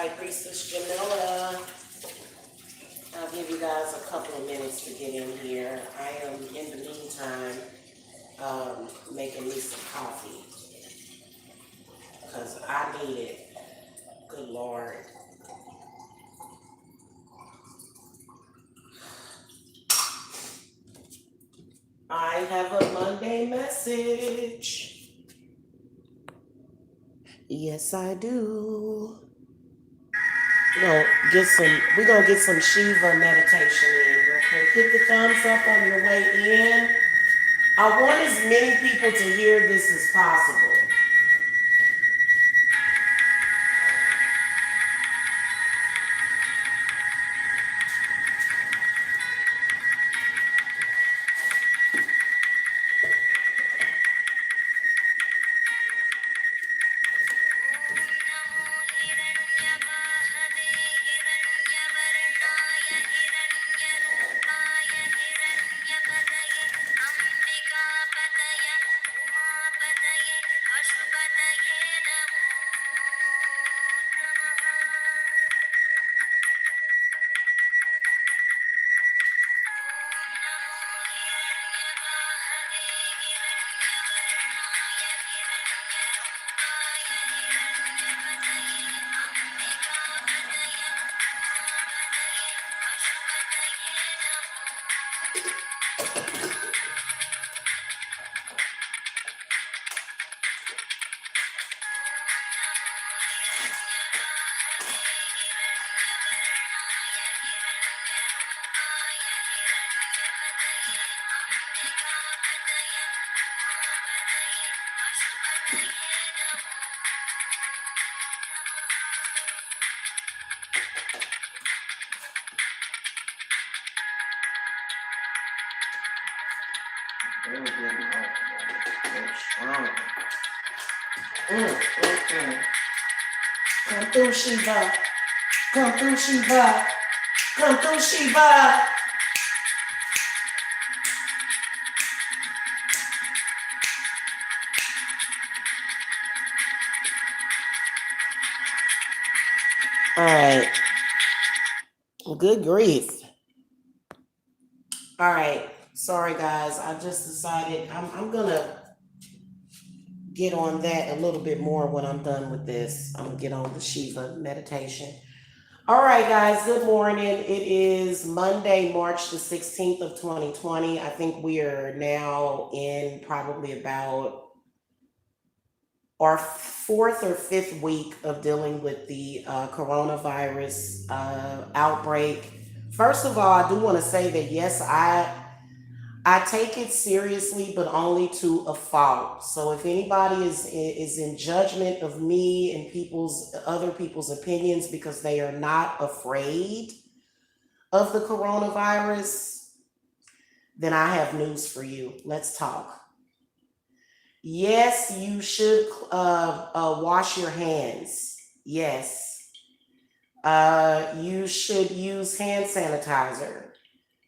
High Priestess Jamila. I'll give you guys a couple of minutes to get in here. I am, in the meantime, making me some coffee because I need it. Good Lord. I have a Monday message. Yes, I do. We're gonna get some Shiva meditation in real quick. Hit the thumbs up on your way in. I want as many people to hear this as possible. Come through, Shiva. Come through, Shiva. Come through, Shiva. All right. Good grief. All right. Sorry, guys. I just decided I'm going to get on that a little bit more when I'm done with this. I'm going to get on the Shiva meditation. All right, guys. Good morning. It is Monday, March the 16th of 2020. I think we are now in probably about our fourth or fifth week of dealing with the coronavirus outbreak. First of all, I do want to say that yes, I take it seriously, but only to a fault. So if anybody is in judgment of me and other people's opinions because they are not afraid of the coronavirus, then I have news for you. Let's talk. Yes, you should wash your hands. Yes. You should use hand sanitizer.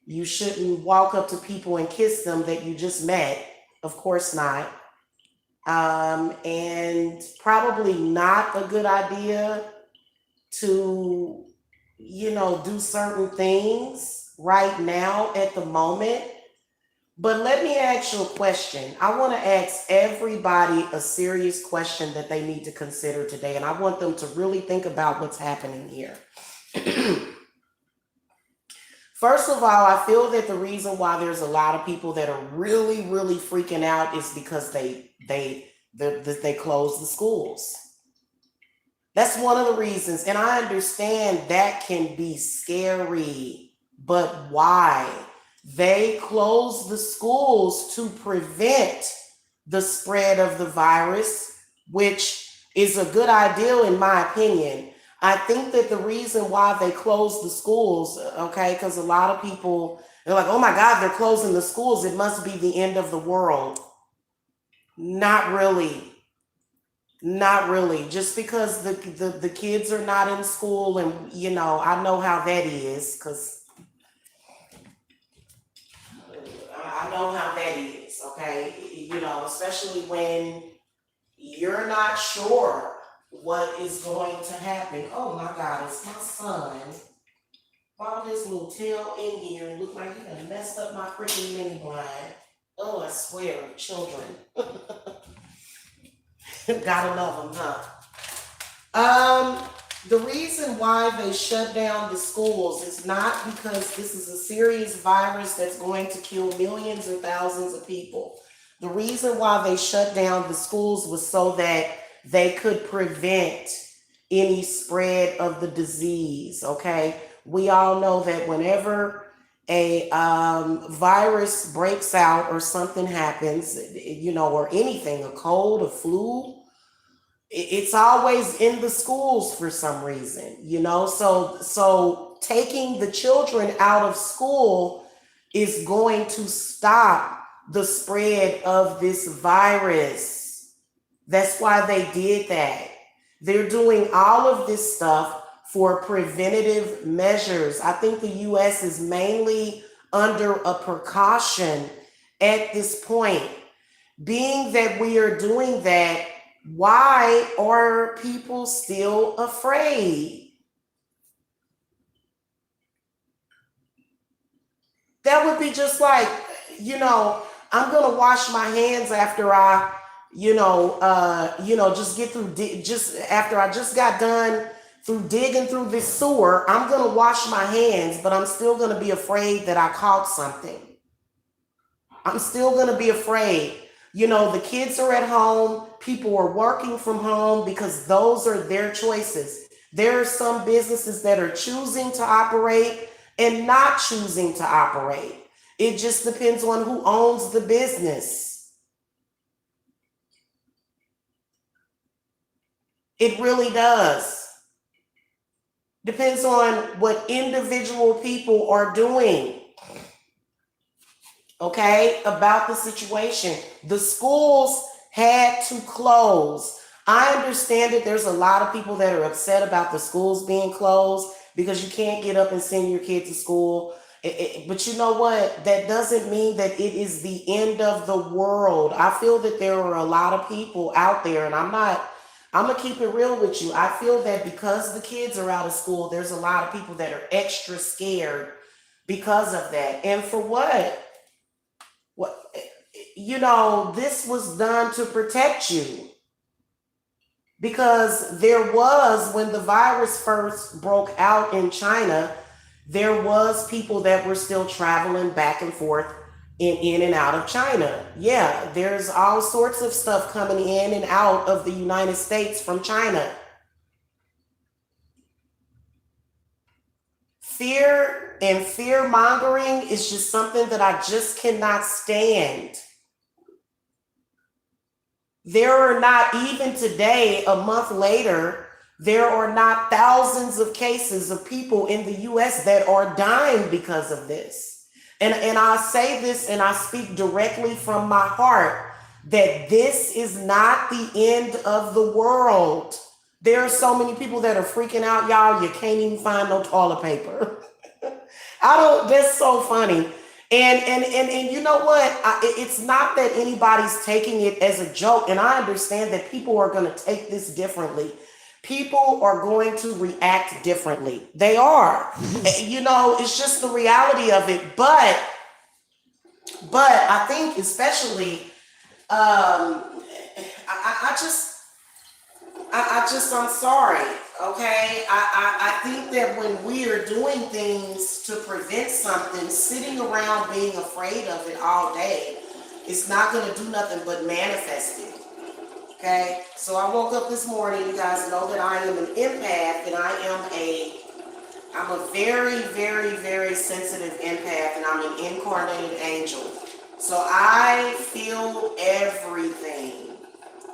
You shouldn't walk up to people and kiss them that you just met. Of course not. And probably not a good idea to, do certain things right now at the moment. But let me ask you a question. I want to ask everybody a serious question that they need to consider today. And I want them to really think about what's happening here. First of all, I feel that the reason why there's a lot of people that are really, really freaking out is because they closed the schools. That's one of the reasons. And I understand that can be scary, but why? They closed the schools to prevent the spread of the virus, which is a good idea in my opinion. I think that the reason why they closed the schools, okay, because a lot of people, they're like, oh my God, they're closing the schools. It must be the end of the world. Not really. Not really. Just because the kids are not in school and, I know how that is because I know how that is, okay? Especially when you're not sure what is going to happen. Oh my God, it's my son. Brought this little tail in here and looked like he done messed up my freaking mini blind. Oh, I swear, children. Gotta love them, huh? The reason why they shut down the schools is not because this is a serious virus that's going to kill millions or thousands of people. The reason why they shut down the schools was so that they could prevent any spread of the disease, okay? We all know that whenever a virus breaks out or something happens, or anything, a cold, a flu, it's always in the schools for some reason, so taking the children out of school is going to stop the spread of this virus. That's why they did that. They're doing all of this stuff for preventative measures. I think the US is mainly under a precaution at this point. Being that we are doing that, why are people still afraid? That would be just like, I'm gonna wash my hands after I, just get through, just after I just got done through digging through this sewer. I'm gonna wash my hands, but I'm still gonna be afraid that I caught something. I'm still going to be afraid. The kids are at home. People are working from home because those are their choices. There are some businesses that are choosing to operate and not choosing to operate. It just depends on who owns the business. It really does. Depends on what individual people are doing. Okay, about the situation. The schools had to close. I understand that there's a lot of people that are upset about the schools being closed because you can't get up and send your kid to school. But you know what? That doesn't mean that it is the end of the world. I feel that there are a lot of people out there, and I'm going to keep it real with you. I feel that because the kids are out of school, there's a lot of people that are extra scared because of that. And for what? What this was done to protect you, because there was, when the virus first broke out in China, there was people that were still traveling back and forth in and out of China. Yeah, there's all sorts of stuff coming in and out of the United States from China. Fear and fear mongering is just something that I just cannot stand. There are not, even today, a month later, there are not thousands of cases of people in the US that are dying because of this. And I say this and I speak directly from my heart that this is not the end of the world. There are so many people that are freaking out, y'all. You can't even find no toilet paper. That's so funny. And you know what? It's not that anybody's taking it as a joke. And I understand that people are going to take this differently. People are going to react differently. They are. It's just the reality of it. But I think especially, I'm sorry, okay? I think that when we are doing things to prevent something, sitting around being afraid of it all day, it's not going to do nothing but manifest it, okay? So I woke up this morning, you guys know that I am an empath, and I'm a very, very, very sensitive empath, and I'm an incarnated angel. So I feel everything.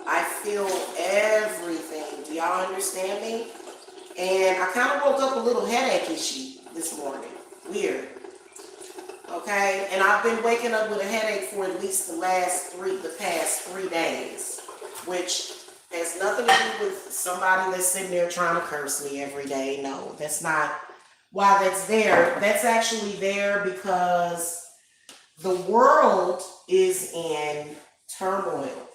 I feel everything. Do y'all understand me? And I kind of woke up a little headache-ishy this morning. Weird. Okay? And I've been waking up with a headache for at least the past 3 days, which has nothing to do with somebody that's sitting there trying to curse me every day. No, that's not why that's there. That's actually there because the world is in turmoil.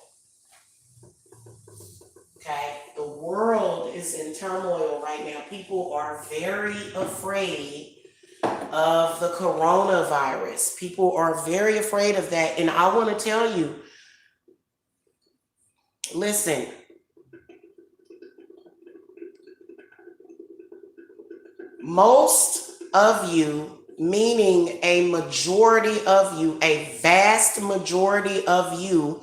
Okay, the world is in turmoil right now. People are very afraid of the coronavirus. People are very afraid of that. And I want to tell you, listen, most of you, meaning a majority of you, a vast majority of you,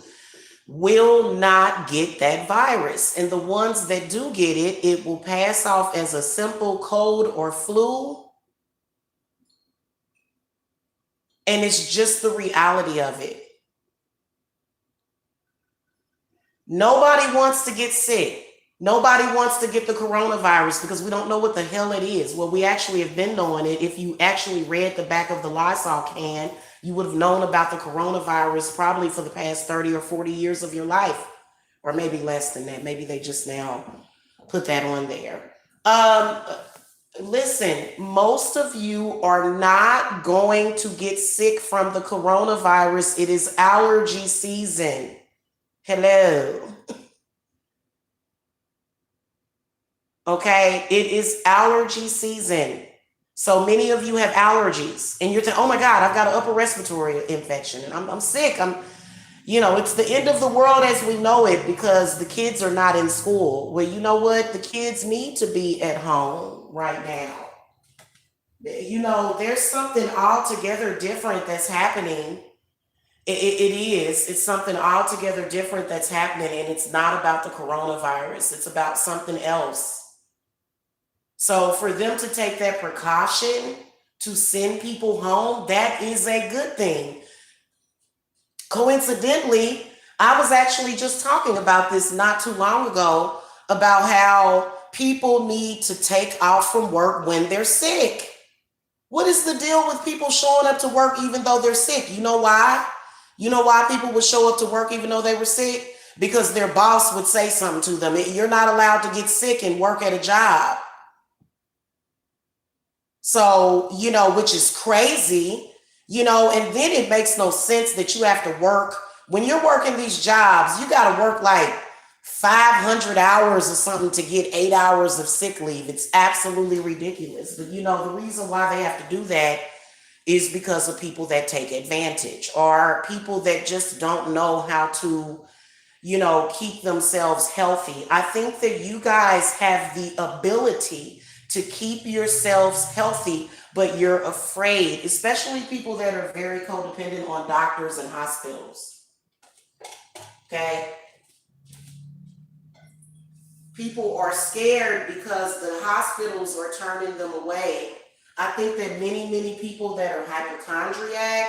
will not get that virus. And the ones that do get it, it will pass off as a simple cold or flu. And it's just the reality of it. Nobody wants to get sick. Nobody wants to get the coronavirus because we don't know what the hell it is. Well, we actually have been knowing it. If you actually read the back of the Lysol can, you would have known about the coronavirus probably for the past 30 or 40 years of your life, or maybe less than that. Maybe they just now put that on there. Listen, most of you are not going to get sick from the coronavirus. It is allergy season. Hello. Okay, it is allergy season. So many of you have allergies and you're thinking, oh my God, I've got an upper respiratory infection and I'm sick. It's the end of the world as we know it because the kids are not in school. Well, you know what? The kids need to be at home right now. There's something altogether different that's happening. It is. It's something altogether different that's happening, and it's not about the coronavirus. It's about something else. So for them to take that precaution to send people home, that is a good thing. Coincidentally, I was actually just talking about this not too long ago about how people need to take off from work when they're sick. What is the deal with people showing up to work even though they're sick? You know why? You know why people would show up to work even though they were sick? Because their boss would say something to them. You're not allowed to get sick and work at a job. So, which is crazy, and then it makes no sense that you have to work. When you're working these jobs, you got to work like 500 hours or something to get 8 hours of sick leave. It's absolutely ridiculous. But, the reason why they have to do that is because of people that take advantage or people that just don't know how to, keep themselves healthy. I think that you guys have the ability to keep yourselves healthy, but you're afraid, especially people that are very codependent on doctors and hospitals. Okay? People are scared because the hospitals are turning them away. I think that many people that are hypochondriac,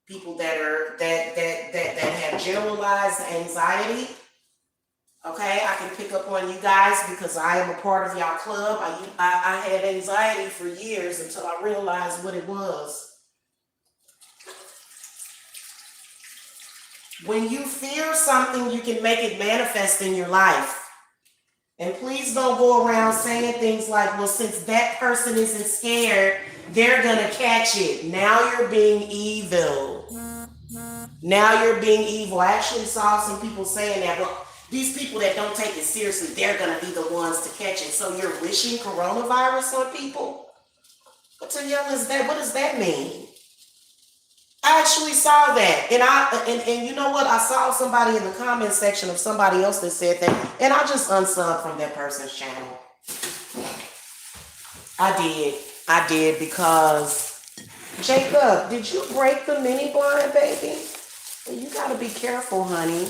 people that have generalized anxiety. Okay, I can pick up on you guys because I am a part of y'all club. I had anxiety for years until I realized what it was. When you fear something, you can make it manifest in your life. And please don't go around saying things like, well, since that person isn't scared, they're going to catch it. Now you're being evil. Now you're being evil. I actually saw some people saying that, well, these people that don't take it seriously, they're going to be the ones to catch it. So you're wishing coronavirus on people? What the hell is that? What does that mean? I actually saw that. And you know what? I saw somebody in the comment section of somebody else that said that. And I just unsubbed from that person's channel. I did because, Jacob, did you break the mini blind, baby? You got to be careful, honey.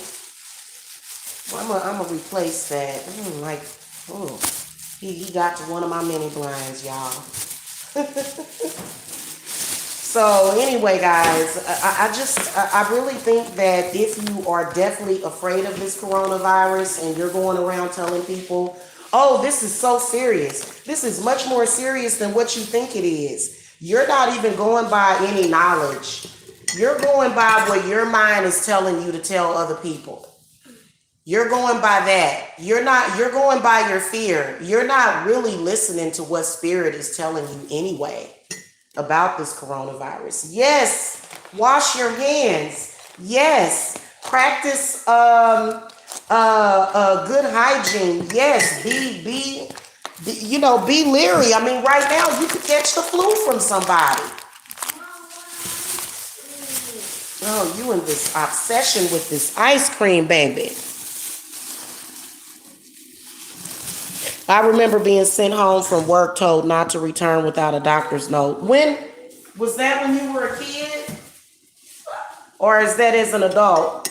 I'm gonna replace that. He got to one of my mini blinds, y'all. So anyway, guys, I really think that if you are definitely afraid of this coronavirus and you're going around telling people, oh, this is so serious. This is much more serious than what you think it is. You're not even going by any knowledge. You're going by what your mind is telling you to tell other people. You're going by that. You're going by your fear. You're not really listening to what spirit is telling you anyway about this coronavirus. Yes, wash your hands. Yes, practice Good hygiene. Yes, be leery. I mean, right now you could catch the flu from somebody. Oh, you and this obsession with this ice cream, baby. I remember being sent home from work told not to return without a doctor's note. When was that, when you were a kid? Or is that as an adult?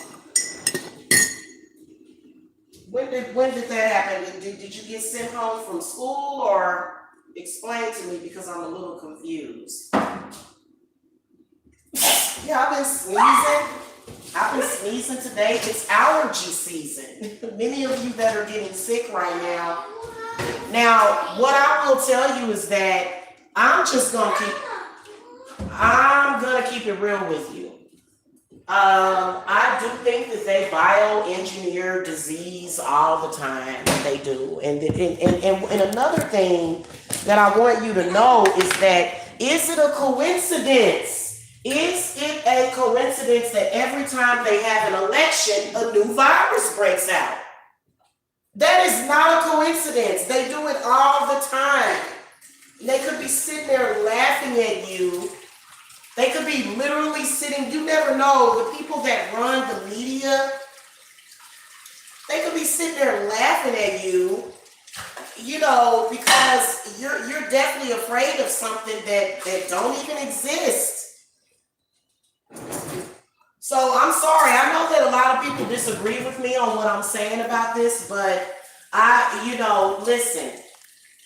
When did that happen? Did you get sent home from school, or explain to me because I'm a little confused. Yeah, I've been sneezing today. It's allergy season. Many of you that are getting sick right now. Now, what I will tell you is that I'm gonna keep it real with you. I do think that they bioengineer disease all the time. They do. And another thing that I want you to know is that, is it a coincidence? Is it a coincidence that every time they have an election, a new virus breaks out? That is not a coincidence. They do it all the time. They could be sitting there laughing at you. They could be literally sitting, you never know, the people that run the media, they could be sitting there laughing at you, because you're definitely afraid of something that don't even exist. So I'm sorry. I know that a lot of people disagree with me on what I'm saying about this, but listen,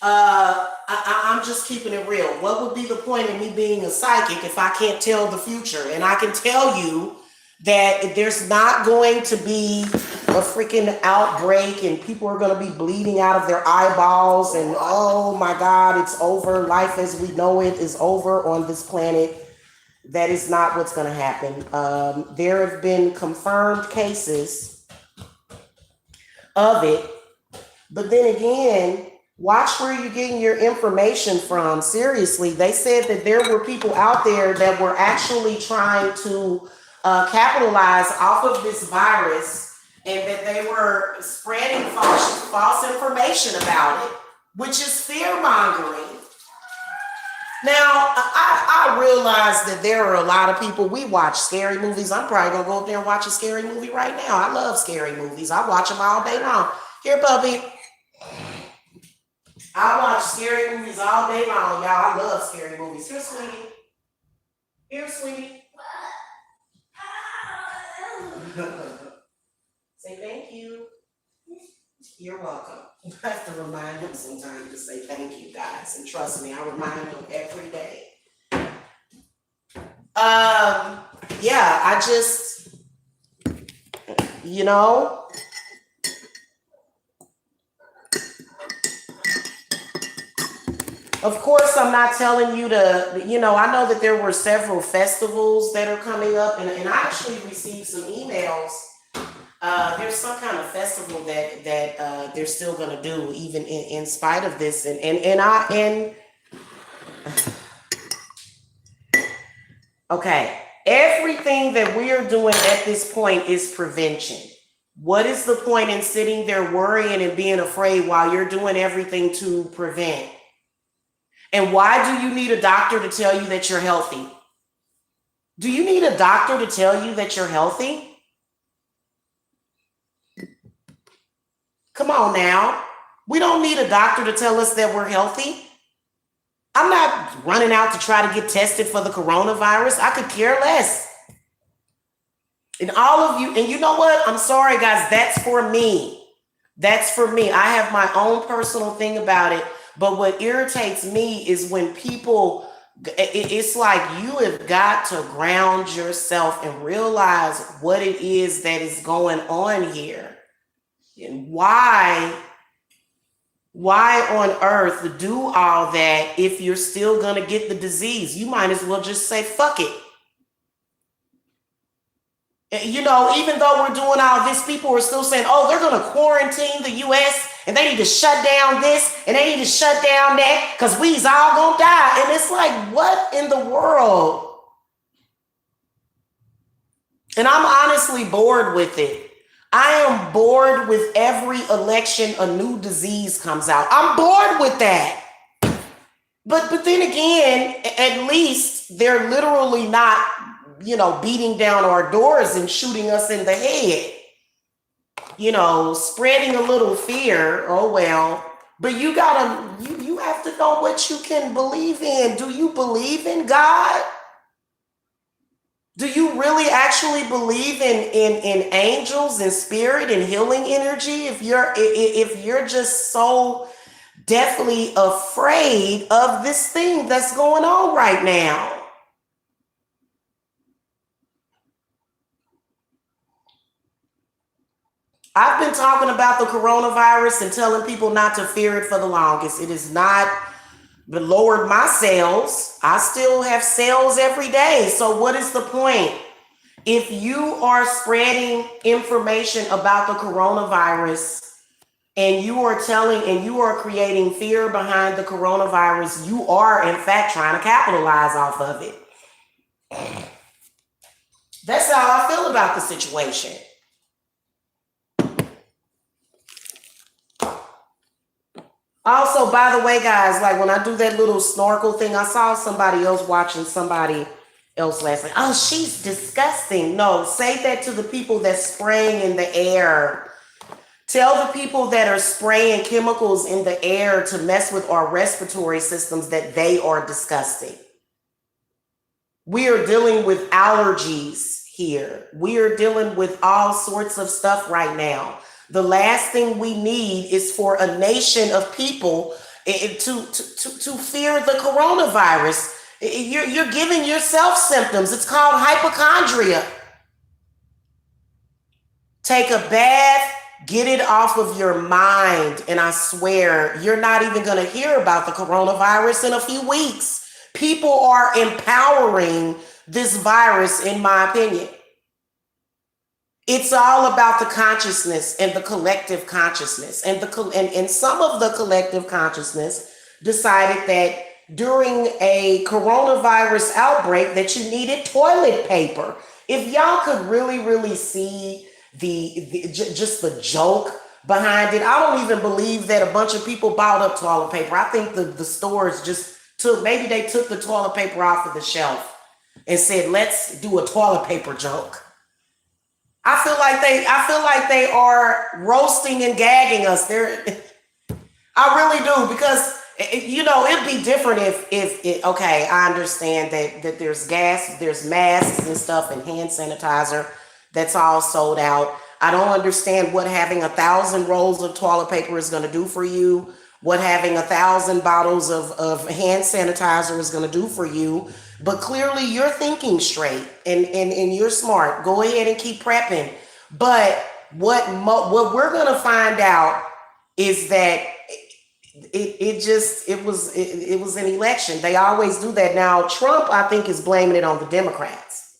I'm just keeping it real. What would be the point of me being a psychic if I can't tell the future? And I can tell you that there's not going to be a freaking outbreak and people are going to be bleeding out of their eyeballs and, oh my God, it's over. Life as we know it is over on this planet. That is not what's going to happen. There have been confirmed cases of it. But then again, watch where you're getting your information from. Seriously, they said that there were people out there that were actually trying to capitalize off of this virus, and that they were spreading false information about it, which is fear mongering. Now, I realize that there are a lot of people, we watch scary movies. I'm probably going to go up there and watch a scary movie right now. I love scary movies. I watch them all day long. Here, puppy. I watch scary movies all day long, y'all. I love scary movies. Here, sweetie. Here, sweetie. Say thank you. You're welcome. You have to remind him sometimes to say thank you, guys. And trust me, I remind him every day. Yeah, I just, of course, I'm not telling you to, I know that there were several festivals that are coming up, and I actually received some emails. There's some kind of festival that they're still going to do, even in spite of this. Okay, everything that we are doing at this point is prevention. What is the point in sitting there worrying and being afraid while you're doing everything to prevent? And why do you need a doctor to tell you that you're healthy? Do you need a doctor to tell you that you're healthy? Come on now. We don't need a doctor to tell us that we're healthy. I'm not running out to try to get tested for the coronavirus. I could care less. And all of you, and you know what? I'm sorry, guys. That's for me. That's for me. I have my own personal thing about it. But what irritates me is when people, it's like you have got to ground yourself and realize what it is that is going on here. And why on earth do all that if you're still going to get the disease? You might as well just say, fuck it. Even though we're doing all this, people are still saying, oh, they're going to quarantine the U.S. and they need to shut down this and they need to shut down that because we's all going to die. And it's like, what in the world? And I'm honestly bored with it. I am bored with every election a new disease comes out. I'm bored with that. But then again, at least they're literally not, beating down our doors and shooting us in the head. Spreading a little fear. Oh well. But you have to know what you can believe in. Do you believe in God? Do you really actually believe in angels and spirit and healing energy? If you're just so deathly afraid of this thing that's going on right now. I've been talking about the coronavirus and telling people not to fear it for the longest. It has not lowered my sales. I still have sales every day. So what is the point? If you are spreading information about the coronavirus and you are telling and you are creating fear behind the coronavirus, you are in fact trying to capitalize off of it. That's how I feel about the situation. Also, by the way, guys, like when I do that little snorkel thing, I saw somebody else watching somebody else last night. Oh, she's disgusting. No, say that to the people that's spraying in the air. Tell the people that are spraying chemicals in the air to mess with our respiratory systems that they are disgusting. We are dealing with allergies here. We are dealing with all sorts of stuff right now. The last thing we need is for a nation of people to fear the coronavirus. You're giving yourself symptoms. It's called hypochondria. Take a bath, get it off of your mind, and I swear you're not even going to hear about the coronavirus in a few weeks. People are empowering this virus, in my opinion. It's all about the consciousness and the collective consciousness. And some of the collective consciousness decided that during a coronavirus outbreak that you needed toilet paper. If y'all could really see just the joke behind it, I don't even believe that a bunch of people bought up toilet paper. I think the stores just maybe they took the toilet paper off of the shelf and said, let's do a toilet paper joke. I feel like they are roasting and gagging us. I really do, because it'd be different if okay, I understand that there's gas, there's masks and stuff and hand sanitizer that's all sold out. I don't understand what having 1,000 rolls of toilet paper is going to do for you, what having 1,000 bottles of hand sanitizer is going to do for you. But clearly you're thinking straight and you're smart. Go ahead and keep prepping. But what we're going to find out is that it was an election. They always do that. Now, Trump, I think, is blaming it on the Democrats.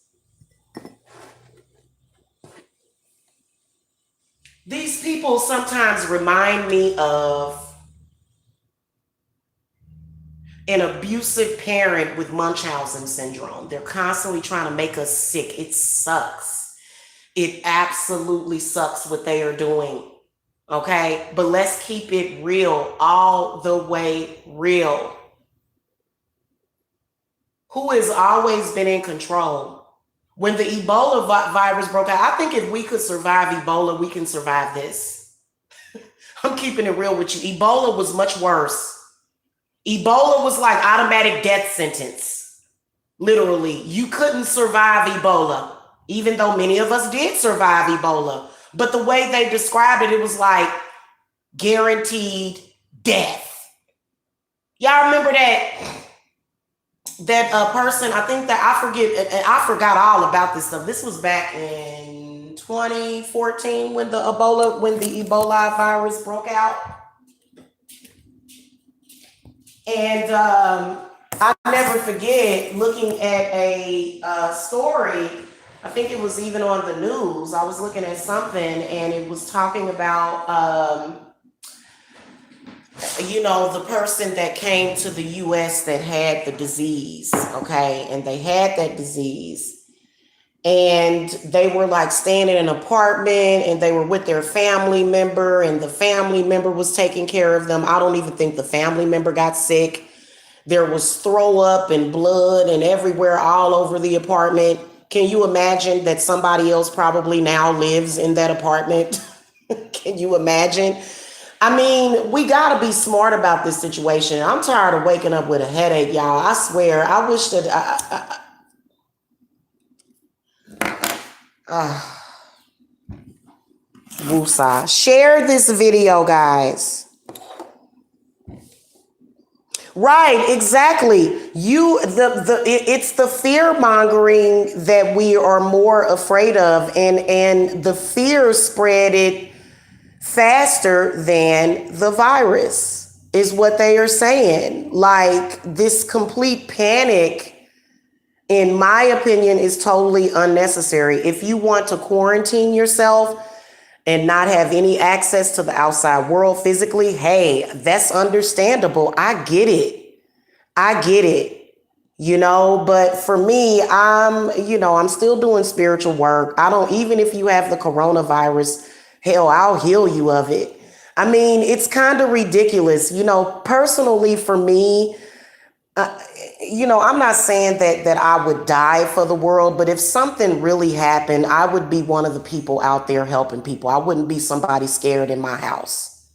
These people sometimes remind me of an abusive parent with Munchausen syndrome. They're constantly trying to make us sick. It sucks. It absolutely sucks what they are doing. Okay? But let's keep it real, all the way real. Who has always been in control? When the Ebola virus broke out, I think if we could survive Ebola, we can survive this. I'm keeping it real with you. Ebola was much worse. Ebola was like automatic death sentence. Literally, you couldn't survive Ebola, even though many of us did survive Ebola. But the way they described it, it was like guaranteed death. Y'all remember that person? I think that I forgot all about this stuff. This was back in 2014 when the Ebola virus broke out. And I'll never forget looking at a story. I think it was even on the news. I was looking at something and it was talking about, the person that came to the US that had the disease, okay? And they had that disease. and they were like staying in an apartment and they were with their family member and the family member was taking care of them. I don't even think the family member got sick. There was throw up and blood and everywhere all over the apartment. Can you imagine that somebody else probably now lives in that apartment? Can you imagine? I mean, we got to be smart about this situation. I'm tired of waking up with a headache, y'all. I swear, I wish that Woosah. Share this video, guys. Right, exactly. It's the fear mongering that we are more afraid of, and the fear spread it faster than the virus is what they are saying. Like, this complete panic, in my opinion, is totally unnecessary. If you want to quarantine yourself and not have any access to the outside world physically, hey, that's understandable. I get it. I get it. But for me, I'm still doing spiritual work. I don't, even if you have the coronavirus, hell, I'll heal you of it. I mean, it's kind of ridiculous. Personally for me, I'm not saying that I would die for the world, but if something really happened, I would be one of the people out there helping people. I wouldn't be somebody scared in my house.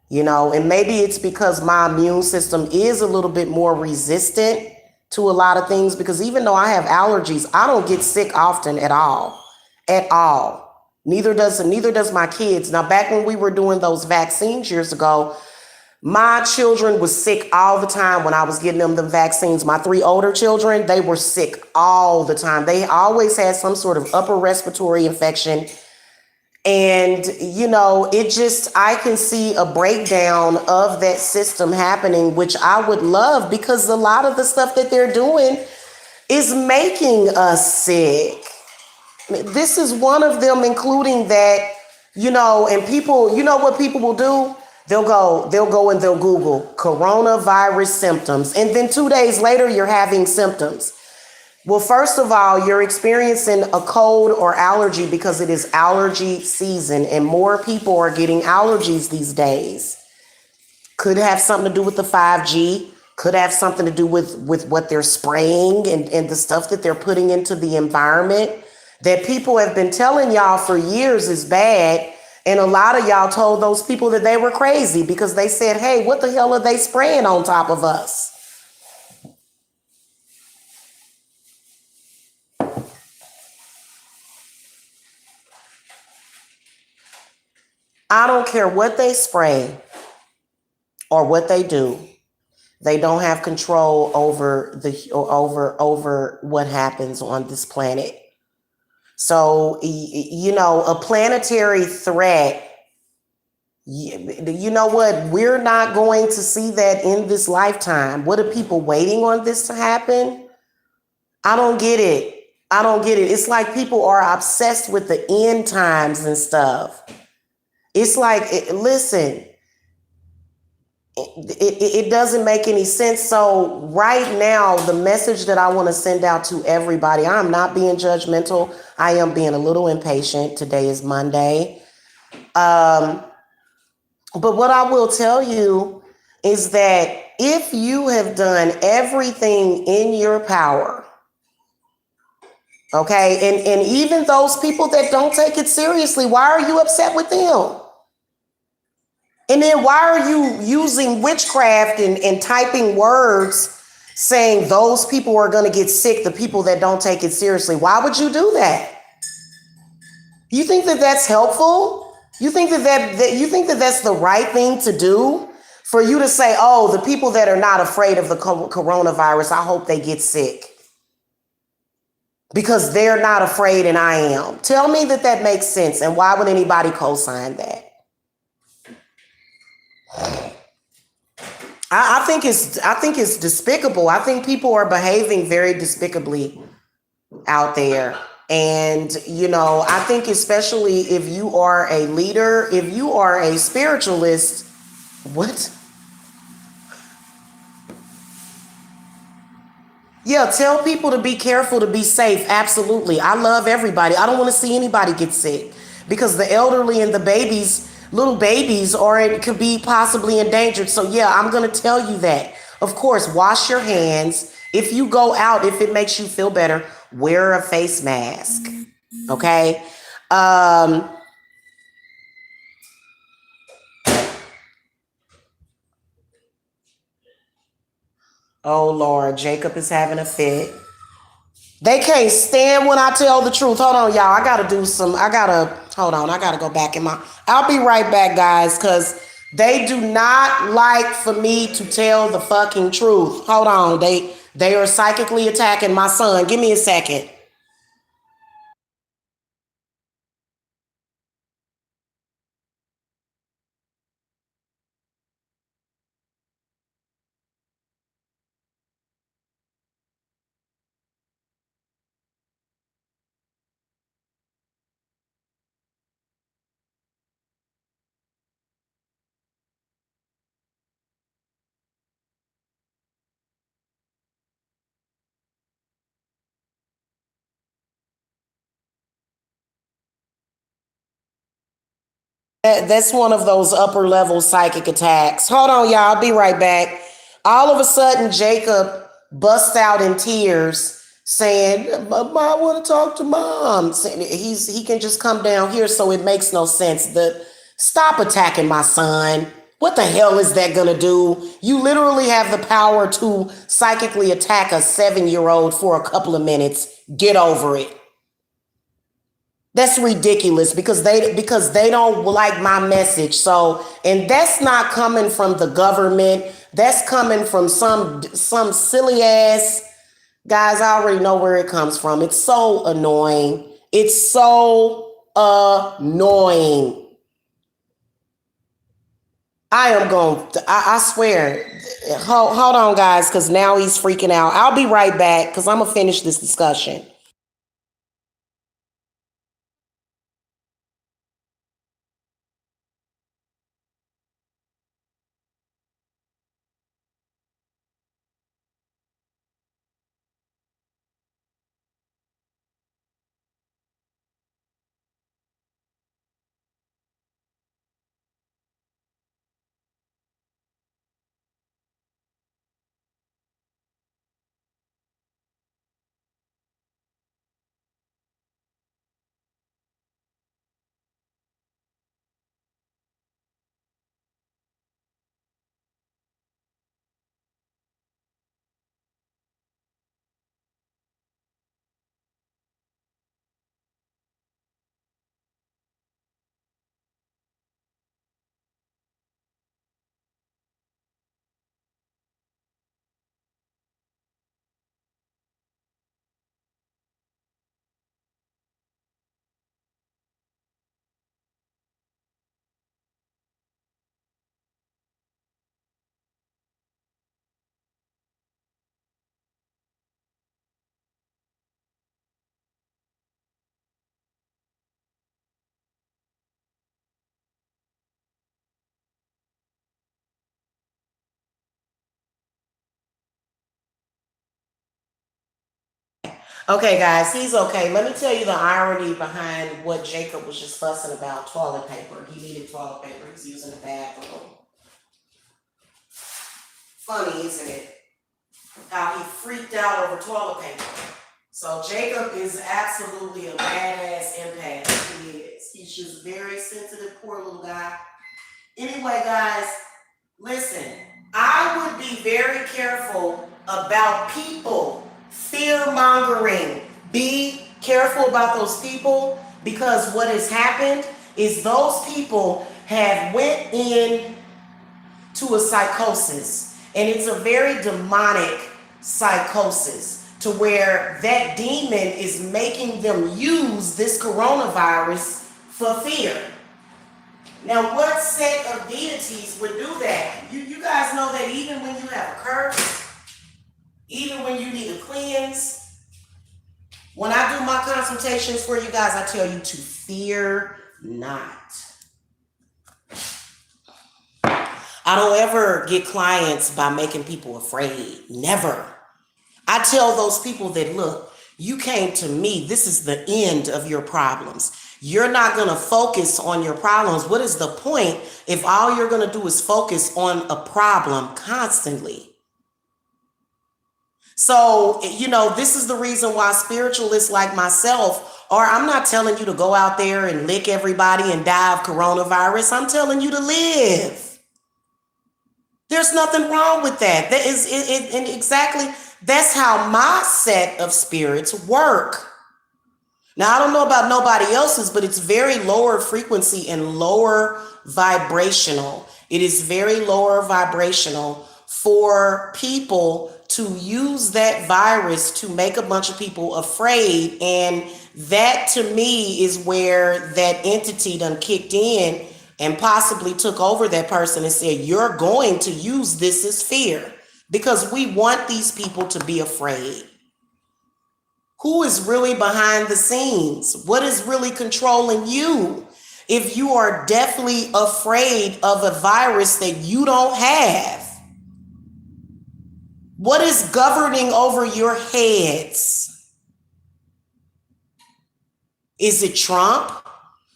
And maybe it's because my immune system is a little bit more resistant to a lot of things, because even though I have allergies, I don't get sick often at all. At all. Neither does my kids. Now, back when we were doing those vaccines years ago, my children was sick all the time when I was getting them the vaccines. My 3 older children, they were sick all the time. They always had some sort of upper respiratory infection. And, I can see a breakdown of that system happening, which I would love, because a lot of the stuff that they're doing is making us sick. This is one of them, including that, and people, what people will do? They'll go and they'll Google coronavirus symptoms. And then 2 days later, you're having symptoms. Well, first of all, you're experiencing a cold or allergy because it is allergy season and more people are getting allergies these days. Could have something to do with the 5G, could have something to do with what they're spraying and the stuff that they're putting into the environment that people have been telling y'all for years is bad. And a lot of y'all told those people that they were crazy because they said, hey, what the hell are they spraying on top of us? I don't care what they spray or what they do. They don't have control over what happens on this planet. So, a planetary threat, you know what? We're not going to see that in this lifetime. What are people waiting on this to happen? I don't get it. It's like people are obsessed with the end times and stuff. It's like, listen, it doesn't make any sense. So right now, the message that I want to send out to everybody, I'm not being judgmental. I am being a little impatient. Today is Monday. But what I will tell you is that if you have done everything in your power, okay, and even those people that don't take it seriously, why are you upset with them? And then why are you using witchcraft and typing words saying those people are going to get sick, the people that don't take it seriously? Why would you do that? You think that that's helpful? You think that that's the right thing to do? For you to say, oh, the people that are not afraid of the coronavirus, I hope they get sick. Because they're not afraid and I am. Tell me that makes sense. And why would anybody co-sign that? I think it's despicable. I think people are behaving very despicably out there. And, I think especially if you are a leader, if you are a spiritualist, what? Yeah, tell people to be careful, to be safe. Absolutely. I love everybody. I don't want to see anybody get sick because the elderly and the babies, little babies, could be possibly endangered. So, yeah, I'm going to tell you that. Of course, wash your hands. If you go out, if it makes you feel better, wear a face mask. Okay. Um, oh, Lord, Jacob is having a fit. They can't stand when I tell the truth. Hold on, y'all. Hold on. I gotta go back in my, I'll be right back, guys, because they do not like for me to tell the fucking truth. Hold on. They are psychically attacking my son. Give me a second. That's one of those upper level psychic attacks. Hold on, y'all. I'll be right back. All of a sudden, Jacob busts out in tears saying, "Mom, I want to talk to mom." He can just come down here, so it makes no sense. Stop attacking my son. What the hell is that gonna do? You literally have the power to psychically attack a 7-year old for a couple of minutes. Get over it. That's ridiculous because they don't like my message. So, and that's not coming from the government. That's coming from some silly ass guys. I already know where it comes from. It's so annoying. It's so annoying. I am going. I swear. Hold on, guys, because now he's freaking out. I'll be right back because I'm gonna finish this discussion. Okay, guys, he's okay. Let me tell you the irony behind what Jacob was just fussing about toilet paper. He needed toilet paper. He's using the bathroom. Funny, isn't it? How he freaked out over toilet paper. So Jacob is absolutely a badass empath. He is. He's just very sensitive, poor little guy. Anyway, guys, listen, I would be very careful about people fear mongering. Be careful about those people because what has happened is those people have went in to a psychosis, and it's a very demonic psychosis to where that demon is making them use this coronavirus for fear. Now, what set of deities would do that? You guys know that even when you have a curse, even when you need a cleanse, when I do my consultations for you guys, I tell you to fear not. I don't ever get clients by making people afraid. Never. I tell those people that, look, you came to me. This is the end of your problems. You're not going to focus on your problems. What is the point if all you're going to do is focus on a problem constantly? So, this is the reason why spiritualists like myself, or I'm not telling you to go out there and lick everybody and die of coronavirus. I'm telling you to live. There's nothing wrong with that. That is and exactly that's how my set of spirits work. Now, I don't know about nobody else's, but it's very lower frequency and lower vibrational. It is very lower vibrational for people to use that virus to make a bunch of people afraid. And that to me is where that entity done kicked in and possibly took over that person and said, you're going to use this as fear because we want these people to be afraid. Who is really behind the scenes? What is really controlling you? If you are deathly afraid of a virus that you don't have, what is governing over your heads? Is it Trump?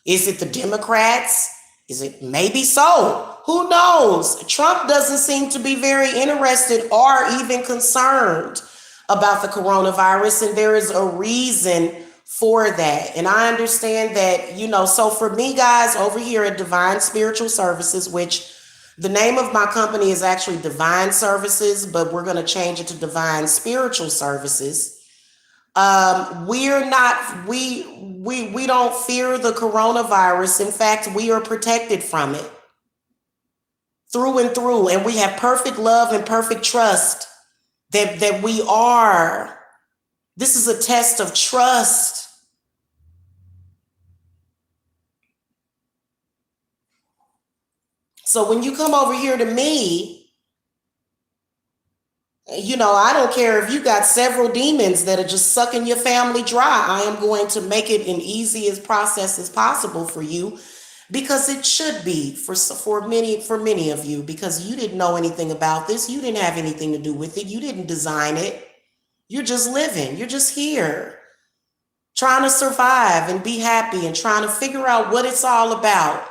Is it the Democrats? Is it maybe so? Who knows? Trump doesn't seem to be very interested or even concerned about the coronavirus, and there is a reason for that. And I understand that, so for me, guys, over here at Divine Spiritual Services, which the name of my company is actually Divine Services, but we're going to change it to Divine Spiritual Services. We don't fear the coronavirus. In fact, we are protected from it through and through, and we have perfect love and perfect trust that we are. This is a test of trust. So when you come over here to me, I don't care if you got several demons that are just sucking your family dry. I am going to make it an easiest process as possible for you, because it should be for many of you, because you didn't know anything about this. You didn't have anything to do with it. You didn't design it. You're just living. You're just here trying to survive and be happy and trying to figure out what it's all about.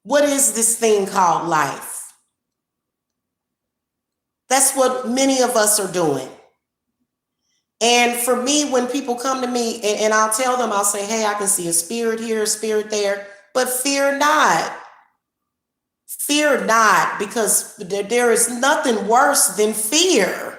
What is this thing called life? That's what many of us are doing. And for me, when people come to me and I'll tell them, I'll say, hey, I can see a spirit here, a spirit there, but fear not. Fear not, because there is nothing worse than fear.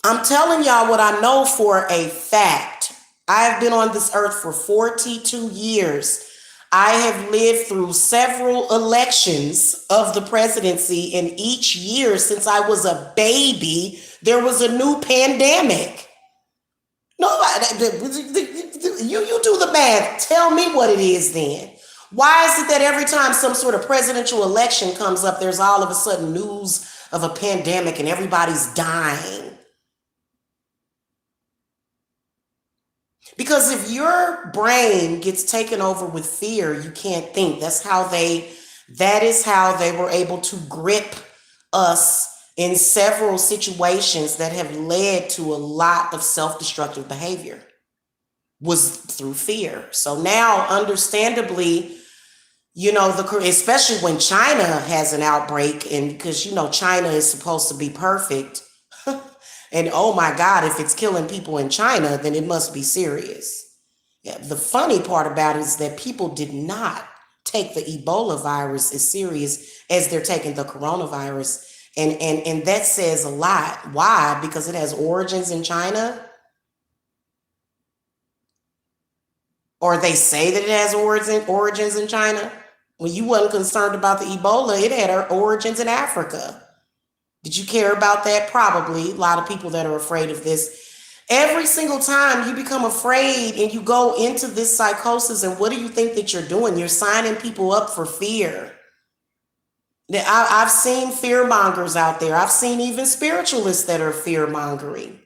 I'm telling y'all what I know for a fact. I have been on this earth for 42 years. I have lived through several elections of the presidency, and each year since I was a baby, there was a new pandemic. Nobody, you do the math. Tell me what it is then. Why is it that every time some sort of presidential election comes up, there's all of a sudden news of a pandemic and everybody's dying? Because if your brain gets taken over with fear, you can't think. That is how they were able to grip us in several situations that have led to a lot of self-destructive behavior, was through fear. So now, understandably, especially when China has an outbreak, and because, China is supposed to be perfect. And oh my God, if it's killing people in China, then it must be serious. Yeah, the funny part about it is that people did not take the Ebola virus as serious as they're taking the coronavirus. And that says a lot. Why? Because it has origins in China. Or they say that it has origins in China. When you wasn't concerned about the Ebola, it had origins in Africa. Did you care about that? Probably. A lot of people that are afraid of this. Every single time you become afraid and you go into this psychosis, and what do you think that you're doing? You're signing people up for fear. I've seen fear mongers out there. I've seen even spiritualists that are fear mongering.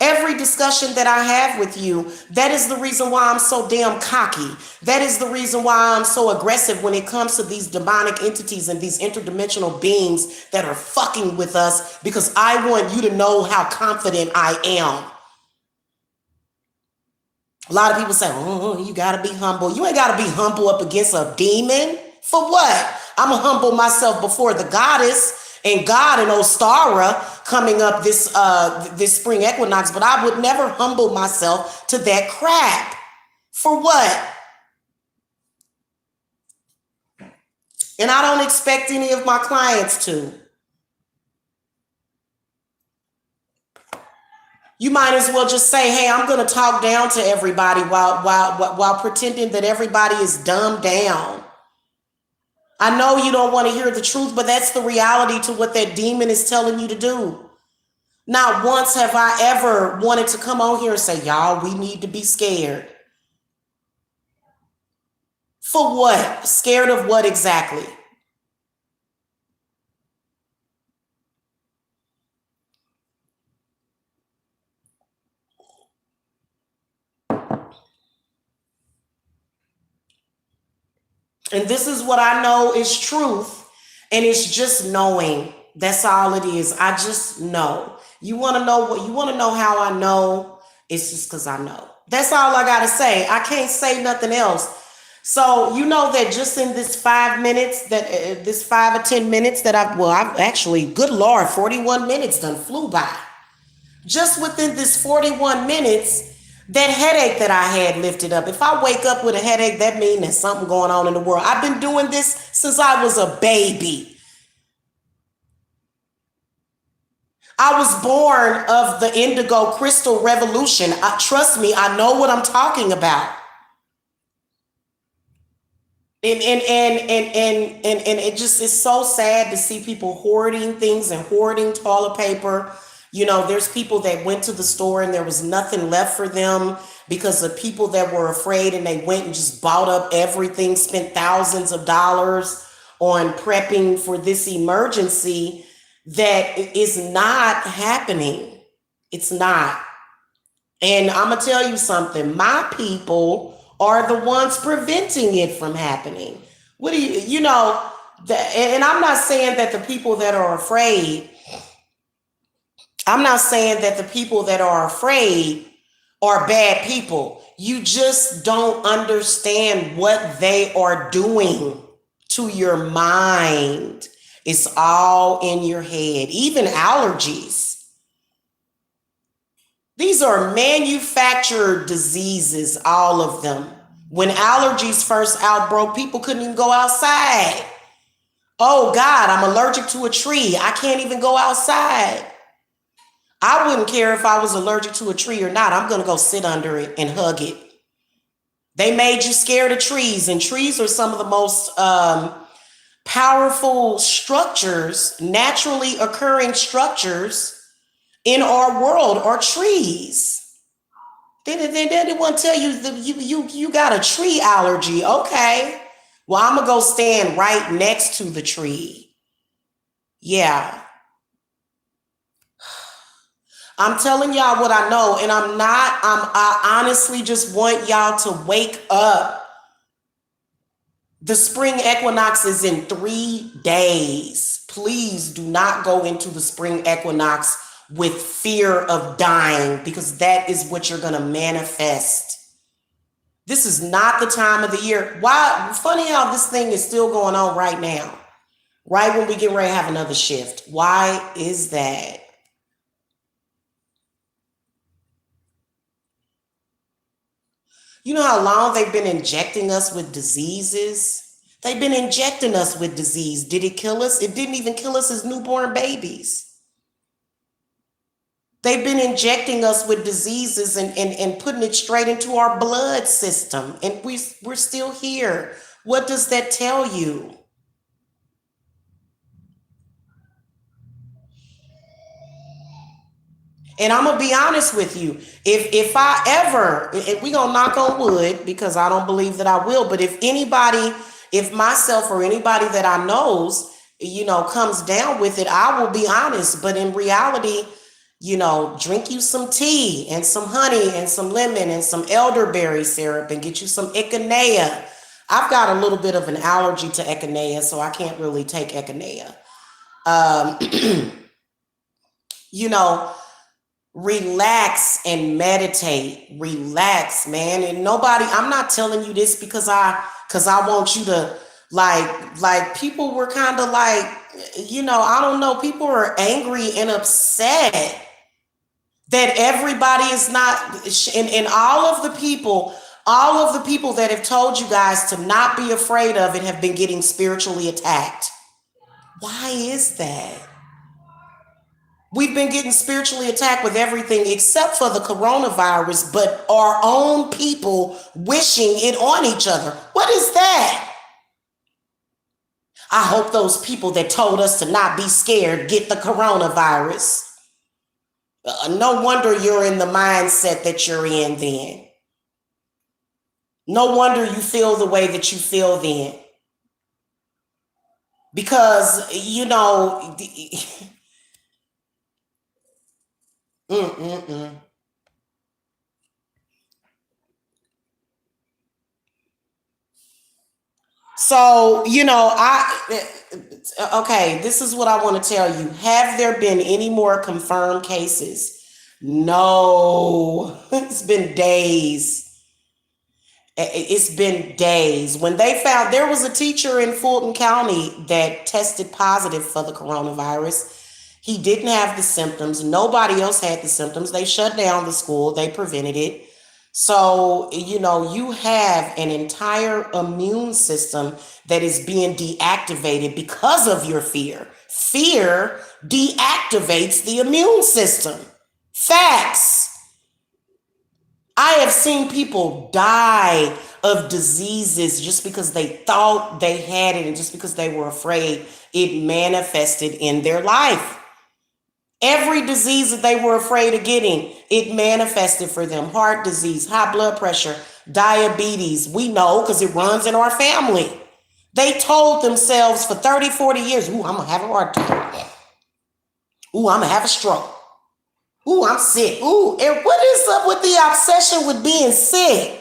Every discussion that I have with you, that is the reason why I'm so damn cocky. That is the reason why I'm so aggressive when it comes to these demonic entities and these interdimensional beings that are fucking with us, because I want you to know how confident I am. A lot of people say, oh, you gotta be humble. You ain't gotta be humble up against a demon. For what? I'm gonna humble myself before the goddess and God and Ostara coming up this spring equinox, but I would never humble myself to that crap. For what? And I don't expect any of my clients to. You might as well just say, hey, I'm going to talk down to everybody while pretending that everybody is dumbed down. I know you don't want to hear the truth, but that's the reality to what that demon is telling you to do. Not once have I ever wanted to come on here and say, y'all, we need to be scared. For what? Scared of what exactly? And this is what I know is truth. And it's just knowing. That's all it is. I just know. You want to know what you want to know how I know? It's just because I know. That's all I got to say. I can't say nothing else. So you know that just in this 5 minutes, that this 5 or 10 minutes that I've actually, good Lord, 41 minutes done flew by. Just within this 41 minutes, that headache that I had lifted up. If I wake up with a headache, that means there's something going on in the world. I've been doing this since I was a baby. I was born of the indigo crystal revolution. Trust me, I know what I'm talking about. And it just is so sad to see people hoarding things and hoarding toilet paper. You know, there's people that went to the store and there was nothing left for them because of people that were afraid, and they went and just bought up everything, spent thousands of dollars on prepping for this emergency that is not happening. It's not. And I'm going to tell you something. My people are the ones preventing it from happening. What do you know, and I'm not saying that the people that are afraid, I'm not saying that the people that are afraid are bad people. You just don't understand what they are doing to your mind. It's all in your head. Even allergies. These are manufactured diseases, all of them. When allergies first outbroke, people couldn't even go outside. Oh God, I'm allergic to a tree. I can't even go outside. I wouldn't care if I was allergic to a tree or not. I'm going to go sit under it and hug it. They made you scared of trees, and trees are some of the most powerful structures, naturally occurring structures in our world are trees. They didn't want to tell you that you got a tree allergy. Okay. Well, I'm going to go stand right next to the tree. Yeah. I'm telling y'all what I know, and I honestly just want y'all to wake up. The spring equinox is in 3 days. Please do not go into the spring equinox with fear of dying, because that is what you're going to manifest. This is not the time of the year. Why? Funny how this thing is still going on right now, right when we get ready to have another shift. Why is that? You know how long they've been injecting us with diseases? They've been injecting us with disease. Did it kill us? It didn't even kill us as newborn babies. They've been injecting us with diseases and putting it straight into our blood system. And we're still here. What does that tell you? And I'm gonna be honest with you. If I ever, if we gonna knock on wood, because I don't believe that I will, but if anybody, if myself or anybody that I knows, comes down with it, I will be honest. But in reality, Drink you some tea and some honey and some lemon and some elderberry syrup and get you some echinacea. I've got a little bit of an allergy to echinacea, so I can't really take echinacea. Um, you know, relax and meditate. Relax, man. And I'm not telling you this because I want you to like people were kind of like, I don't know, people are angry and upset that everybody is not, and all of the people that have told you guys to not be afraid of it have been getting spiritually attacked. Why is that? We've been getting spiritually attacked with everything except for the coronavirus, but our own people wishing it on each other. What is that? I hope those people that told us to not be scared get the coronavirus. No wonder you're in the mindset that you're in then. No wonder you feel the way that you feel then. Because, mm-mm-mm. So, okay, this is what I want to tell you. Have there been any more confirmed cases? No, it's been days. It's been days. When they found there was a teacher in Fulton County that tested positive for the coronavirus, he didn't have the symptoms. Nobody else had the symptoms. They shut down the school, they prevented it. So, you have an entire immune system that is being deactivated because of your fear. Fear deactivates the immune system. Facts. I have seen people die of diseases just because they thought they had it and just because they were afraid it manifested in their life. Every disease that they were afraid of getting, it manifested for them. Heart disease, high blood pressure, diabetes. We know because it runs in our family. They told themselves for 30, 40 years, ooh, I'm going to have a heart attack. Ooh, I'm going to have a stroke. Ooh, I'm sick. Ooh, and what is up with the obsession with being sick?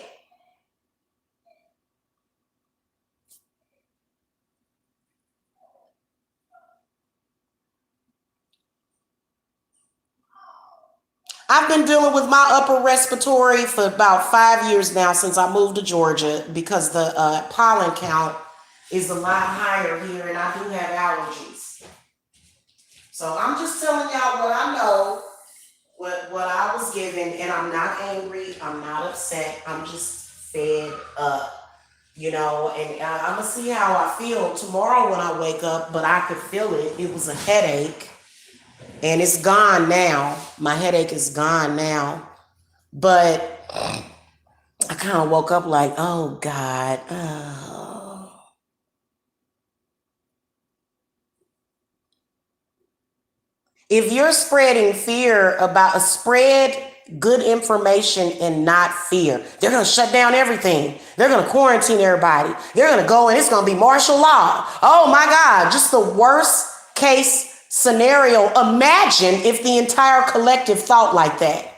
I've been dealing with my upper respiratory for about 5 years now since I moved to Georgia because the pollen count is a lot higher here and I do have allergies. So I'm just telling y'all what I know, what I was given, and I'm not angry, I'm not upset, I'm just fed up, and I'm gonna see how I feel tomorrow when I wake up, but I could feel it. It was a headache and it's gone now. My headache is gone now. But I kind of woke up like, oh God. Oh. If you're spreading fear spread good information and not fear. They're going to shut down everything. They're going to quarantine everybody. They're going to go and it's going to be martial law. Oh my God, just the worst case scenario. Imagine if the entire collective thought like that.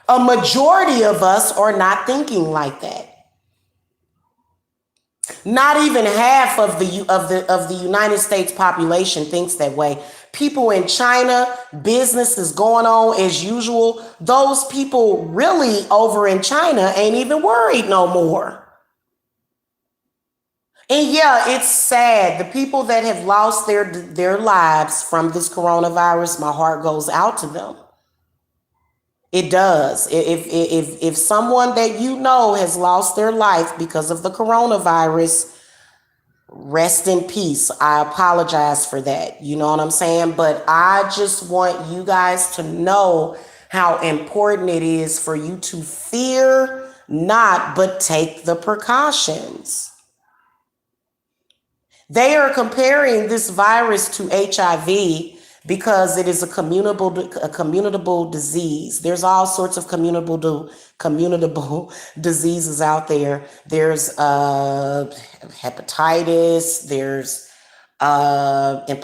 A majority of us are not thinking like that. Not even half of the United States population thinks that way. People in China, business is going on as usual. Those people really over in China ain't even worried no more. And yeah, it's sad. The people that have lost their lives from this coronavirus, my heart goes out to them. It does. If someone that you know has lost their life because of the coronavirus, rest in peace. I apologize for that. You know what I'm saying? But I just want you guys to know how important it is for you to fear not, but take the precautions. They are comparing this virus to HIV because it is a communicable disease. There's all sorts of communicable diseases out there. There's hepatitis. There's impetigo.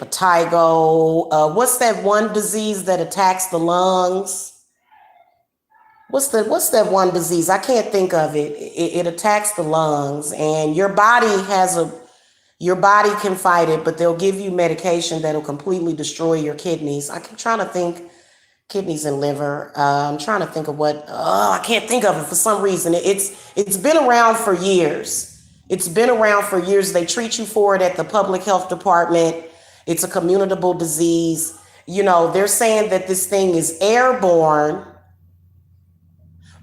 What's that one disease that attacks the lungs? What's that one disease? I can't think of it. It attacks the lungs, and your body can fight it, but they'll give you medication that'll completely destroy your kidneys. I keep trying to think kidneys and liver. I'm trying to think of what. Oh, I can't think of it for some reason. It's been around for years. It's been around for years. They treat you for it at the public health department. It's a communicable disease. They're saying that this thing is airborne,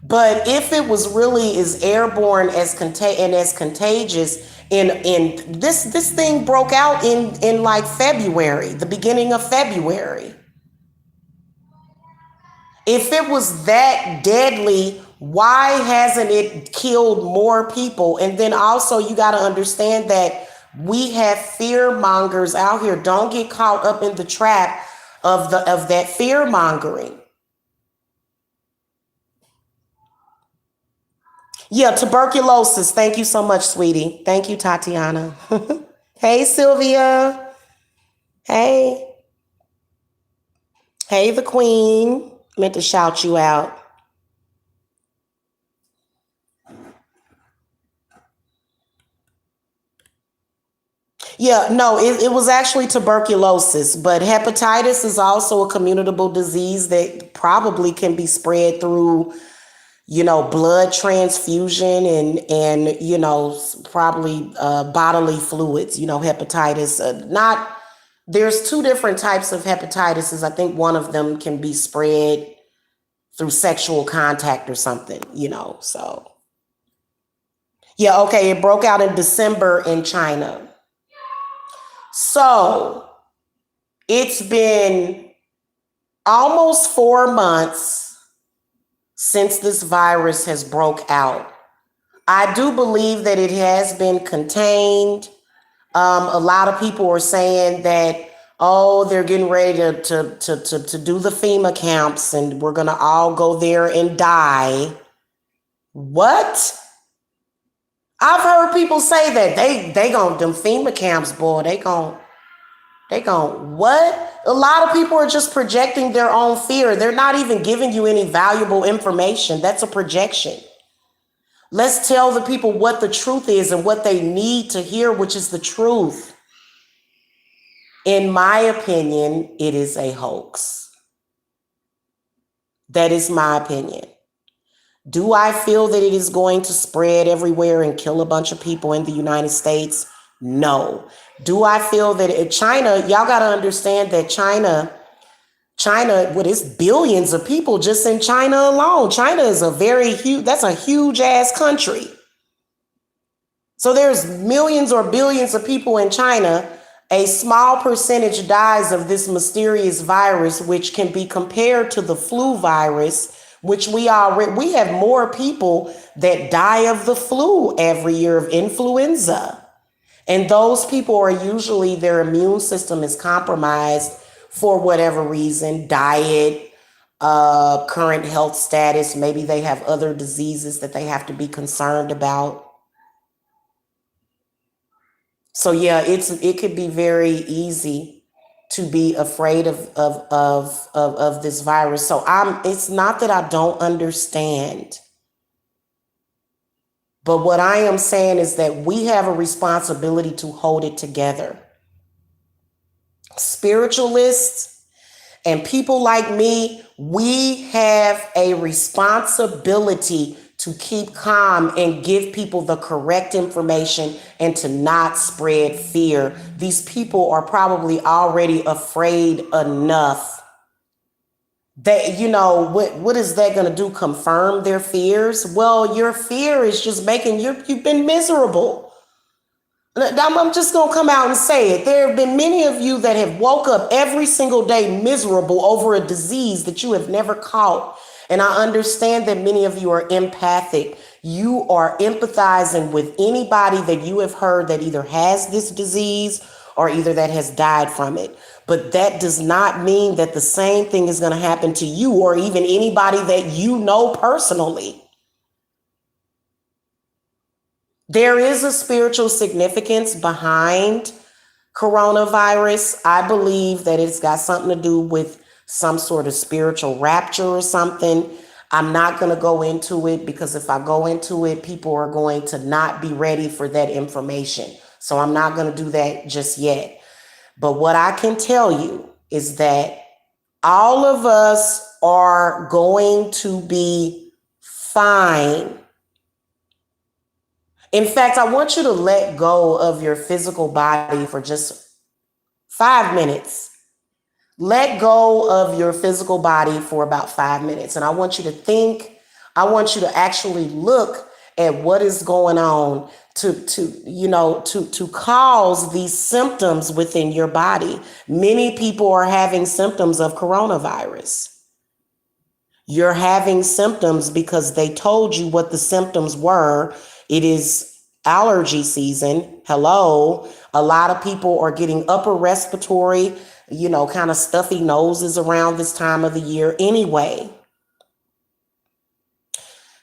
but if it was really as airborne and as contagious, in this thing broke out in like February, the beginning of February. If it was that deadly, why hasn't it killed more people? And then also you got to understand that we have fear mongers out here. Don't get caught up in the trap of that fear mongering. Yeah, tuberculosis. Thank you so much, sweetie. Thank you, Tatiana. Hey, Sylvia. Hey. Hey, the queen. Meant to shout you out. Yeah, no, it was actually tuberculosis, but hepatitis is also a communicable disease that probably can be spread through, blood transfusion and probably bodily fluids. Hepatitis. Not There's two different types of hepatitis. I think one of them can be spread through sexual contact or something. So yeah, okay. It broke out in December in China. So it's been almost 4 months since this virus has broke out. I do believe that it has been contained. A lot of people are saying that, oh, they're getting ready to do the FEMA camps and we're going to all go there and die. What? I've heard people say that they gon' them FEMA camps, boy, they gon' what? A lot of people are just projecting their own fear. They're not even giving you any valuable information. That's a projection. Let's tell the people what the truth is and what they need to hear, which is the truth. In my opinion, it is a hoax. That is my opinion. Do I feel that it is going to spread everywhere and kill a bunch of people in the United States? No. Do I feel that China, y'all got to understand that China, what is billions of people just in China alone. China is that's a huge ass country. So there's millions or billions of people in China. A small percentage dies of this mysterious virus, which can be compared to the flu virus, which we have more people that die of the flu every year, of influenza. And those people are usually, their immune system is compromised for whatever reason, diet, current health status. Maybe they have other diseases that they have to be concerned about. So yeah, it could be very easy to be afraid of this virus. So it's not that I don't understand. But what I am saying is that we have a responsibility to hold it together. Spiritualists and people like me, we have a responsibility to keep calm and give people the correct information and to not spread fear. These people are probably already afraid enough that, what is that going to do? Confirm their fears? Well, your fear is just making you've been miserable. I'm just going to come out and say it. There have been many of you that have woke up every single day miserable over a disease that you have never caught. And I understand that many of you are empathic. You are empathizing with anybody that you have heard that either has this disease or either that has died from it. But that does not mean that the same thing is going to happen to you or even anybody that you know personally. There is a spiritual significance behind coronavirus. I believe that it's got something to do with some sort of spiritual rapture or something. I'm not going to go into it because if I go into it, people are going to not be ready for that information. So I'm not going to do that just yet. But what I can tell you is that all of us are going to be fine. In fact, I want you to let go of your physical body for just 5 minutes. Let go of your physical body for about 5 minutes. And I want you to think, I want you to actually look at what is going on to cause these symptoms within your body. Many people are having symptoms of coronavirus. You're having symptoms because they told you what the symptoms were. It is allergy season. Hello. A lot of people are getting upper respiratory, kind of stuffy noses around this time of the year anyway.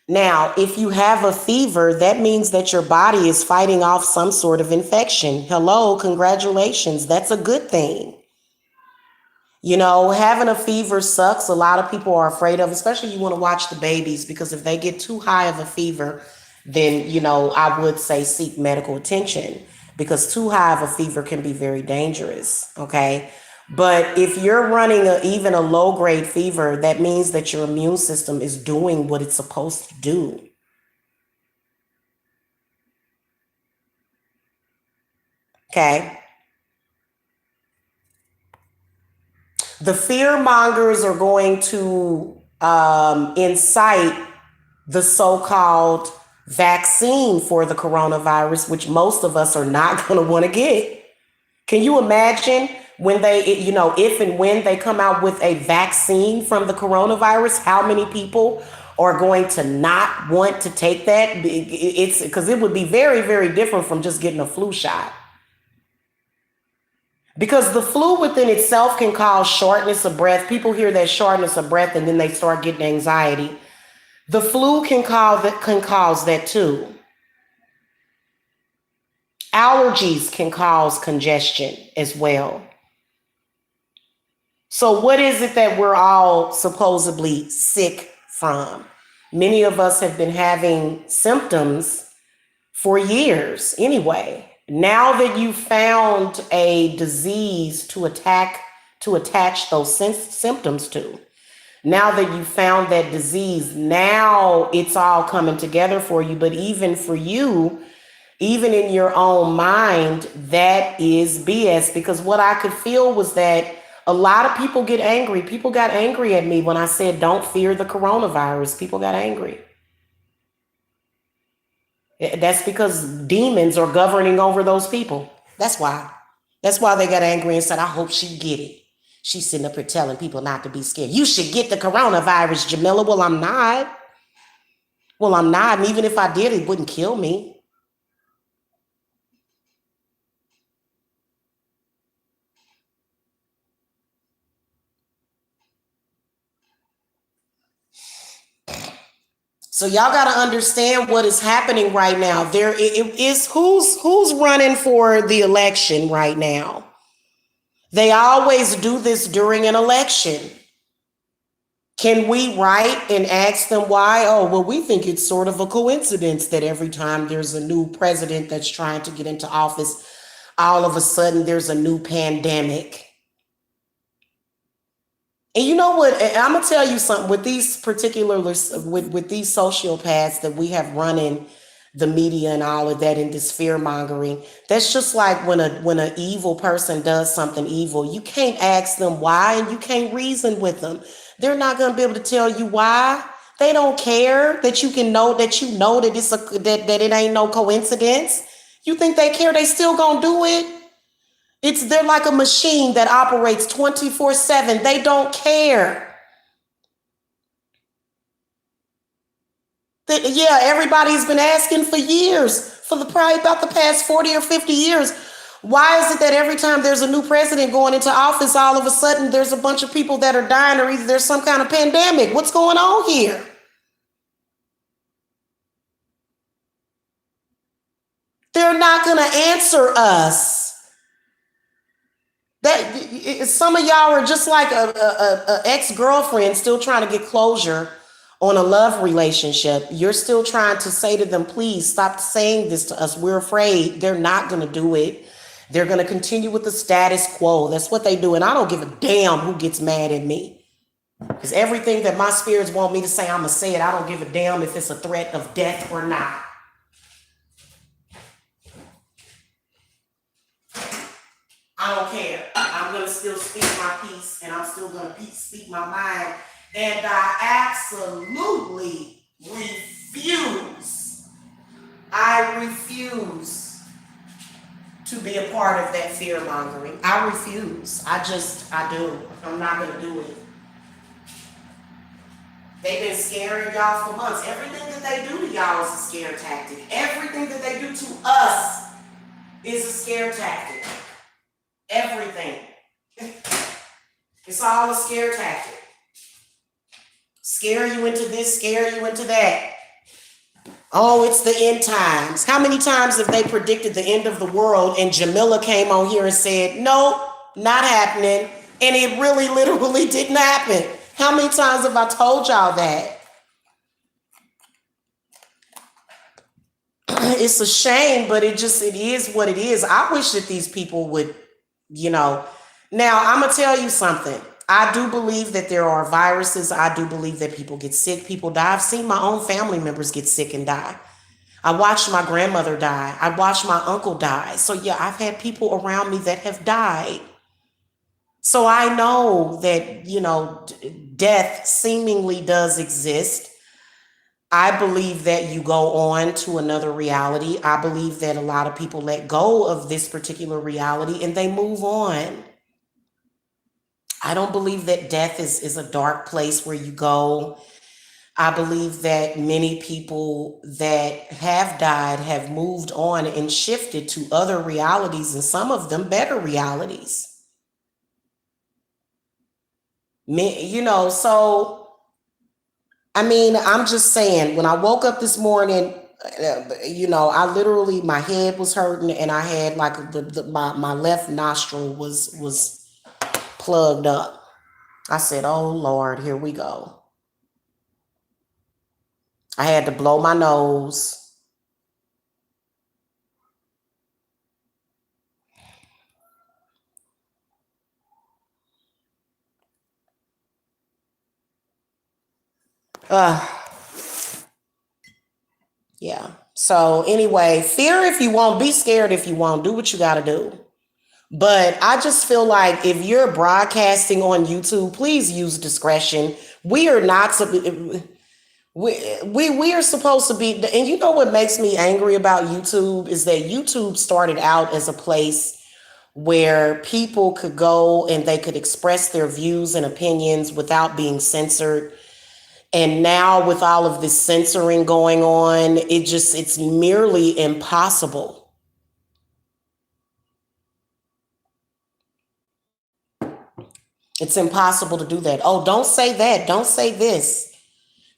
Now, if you have a fever, that means that your body is fighting off some sort of infection. Hello, congratulations. That's a good thing. Having a fever sucks. A lot of people are afraid of, especially you want to watch the babies because if they get too high of a fever, then, I would say seek medical attention because too high of a fever can be very dangerous. Okay. But if you're running even a low grade fever, that means that your immune system is doing what it's supposed to do. Okay. The fear mongers are going to incite the so-called vaccine for the coronavirus, which most of us are not going to want to get. Can you imagine when if and when they come out with a vaccine from the coronavirus, how many people are going to not want to take that? It's because it would be very, very different from just getting a flu shot. Because the flu within itself can cause shortness of breath. People hear that shortness of breath and then they start getting anxiety. The flu can cause that too. Allergies can cause congestion as well. So what is it that we're all supposedly sick from? Many of us have been having symptoms for years anyway. Now that you found a disease to attach those symptoms to, now that you found that disease, now it's all coming together for you. But even for you, even in your own mind, that is BS. Because what I could feel was that a lot of people get angry. People got angry at me when I said, don't fear the coronavirus. People got angry. That's because demons are governing over those people. That's why. That's why they got angry and said, I hope she get it. She's sitting up here telling people not to be scared. You should get the coronavirus, Jamila. Well, I'm not. Well, I'm not. And even if I did, it wouldn't kill me. So y'all got to understand what is happening right now. There is who's running for the election right now. They always do this during an election. Can we write and ask them why? Oh, well, we think it's sort of a coincidence that every time there's a new president that's trying to get into office, all of a sudden there's a new pandemic. And you know what? I'm gonna tell you something with these particular with these sociopaths that we have running the media and all of that in this fear mongering. That's just like when an evil person does something evil. You can't ask them why, and you can't reason with them. They're not gonna be able to tell you why. They don't care that you know that that it ain't no coincidence. You think they care? They still gonna do it. They're like a machine that operates 24/7. They don't care. Yeah, everybody's been asking for years, for probably about the past 40 or 50 years. Why is it that every time there's a new president going into office, all of a sudden there's a bunch of people that are dying, or either there's some kind of pandemic? What's going on here? They're not going to answer us. Some of y'all are just like a ex-girlfriend still trying to get closure on a love relationship. You're still trying to say to them, please stop saying this to us. We're afraid. They're not going to do it. They're going to continue with the status quo. That's what they do. And I don't give a damn who gets mad at me. Because everything that my spirits want me to say, I'm going to say it. I don't give a damn if it's a threat of death or not. I don't care. I'm going to still speak my peace, and I'm still going to speak my mind. And I absolutely refuse. I refuse to be a part of that fear mongering. I refuse. I do. I'm not going to do it. They've been scaring y'all for months. Everything that they do to y'all is a scare tactic. Everything that they do to us is a scare tactic. Everything. It's all a scare tactic. Scare you into this, scare you into that. Oh, it's the end times. How many times have they predicted the end of the world and Jamila came on here and said, nope, not happening. And it really literally didn't happen. How many times have I told y'all that? It's a shame, but it is what it is. I wish that these people would, now I'm going to tell you something. I do believe that there are viruses. I do believe that people get sick, people die. I've seen my own family members get sick and die. I watched my grandmother die. I watched my uncle die. So yeah, I've had people around me that have died. So I know that, death seemingly does exist. I believe that you go on to another reality. I believe that a lot of people let go of this particular reality and they move on. I don't believe that death is a dark place where you go. I believe that many people that have died have moved on and shifted to other realities, and some of them better realities. So I mean, I'm just saying, when I woke up this morning, I literally, my head was hurting and I had like my left nostril was plugged up. I said, oh Lord, here we go. I had to blow my nose. Yeah. So anyway, fear if you won't, be scared if you won't, do what you got to do. But I just feel like if you're broadcasting on YouTube, please use discretion. We are not we are supposed to be, and you know what makes me angry about YouTube is that YouTube started out as a place where people could go and they could express their views and opinions without being censored. And now with all of this censoring going on, it's merely impossible. It's impossible to do that. Oh, don't say that. Don't say this.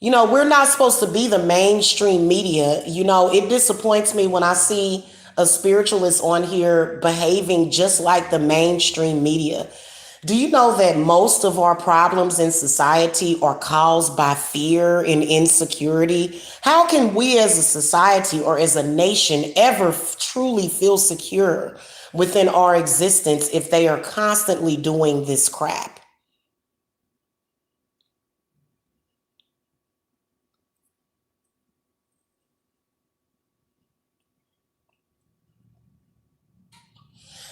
We're not supposed to be the mainstream media. It disappoints me when I see a spiritualist on here behaving just like the mainstream media. Do you know that most of our problems in society are caused by fear and insecurity? How can we as a society or as a nation ever truly feel secure within our existence if they are constantly doing this crap?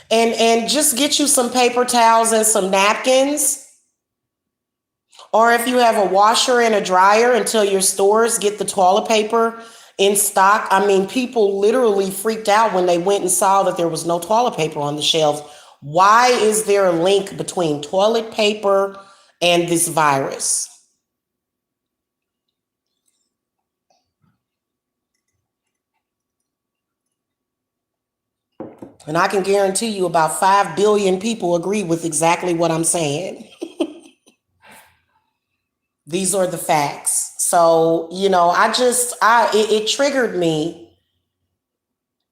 And just get you some paper towels and some napkins. Or if you have a washer and a dryer, until your stores get the toilet paper in stock. I mean, people literally freaked out when they went and saw that there was no toilet paper on the shelves. Why is there a link between toilet paper and this virus? And I can guarantee you about 5 billion people agree with exactly what I'm saying. These are the facts. So, it triggered me.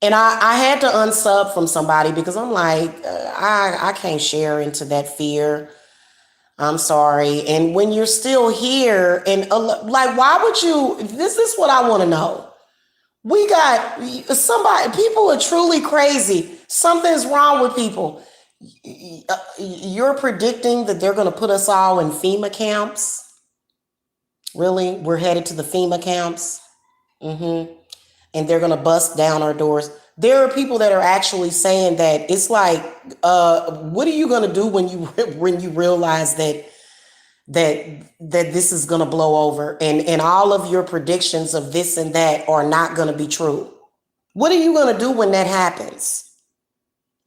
And I had to unsub from somebody because I'm like, I can't share into that fear. I'm sorry. And when you're still here, and like, why would you? This is what I want to know. We got somebody, people are truly crazy. Something's wrong with people. You're predicting that they're going to put us all in FEMA camps? Really? We're headed to the FEMA camps? Mm-hmm. And they're going to bust down our doors. There are people that are actually saying that it's like, what are you going to do when you when you realize that that this is going to blow over and all of your predictions of this and that are not going to be true? What are you going to do when that happens?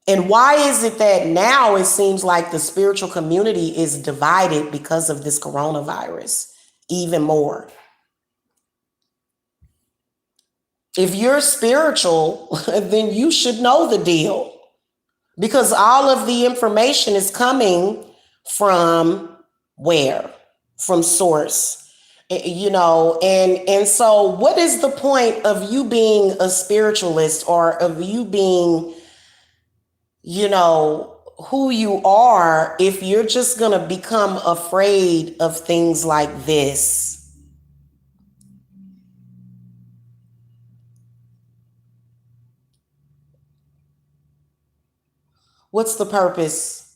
And why is it that now it seems like the spiritual community is divided because of this coronavirus even more? If you're spiritual, then you should know the deal because all of the information is coming from where? From source. And so what is the point of you being a spiritualist or of you being, who you are if you're just going to become afraid of things like this? What's the purpose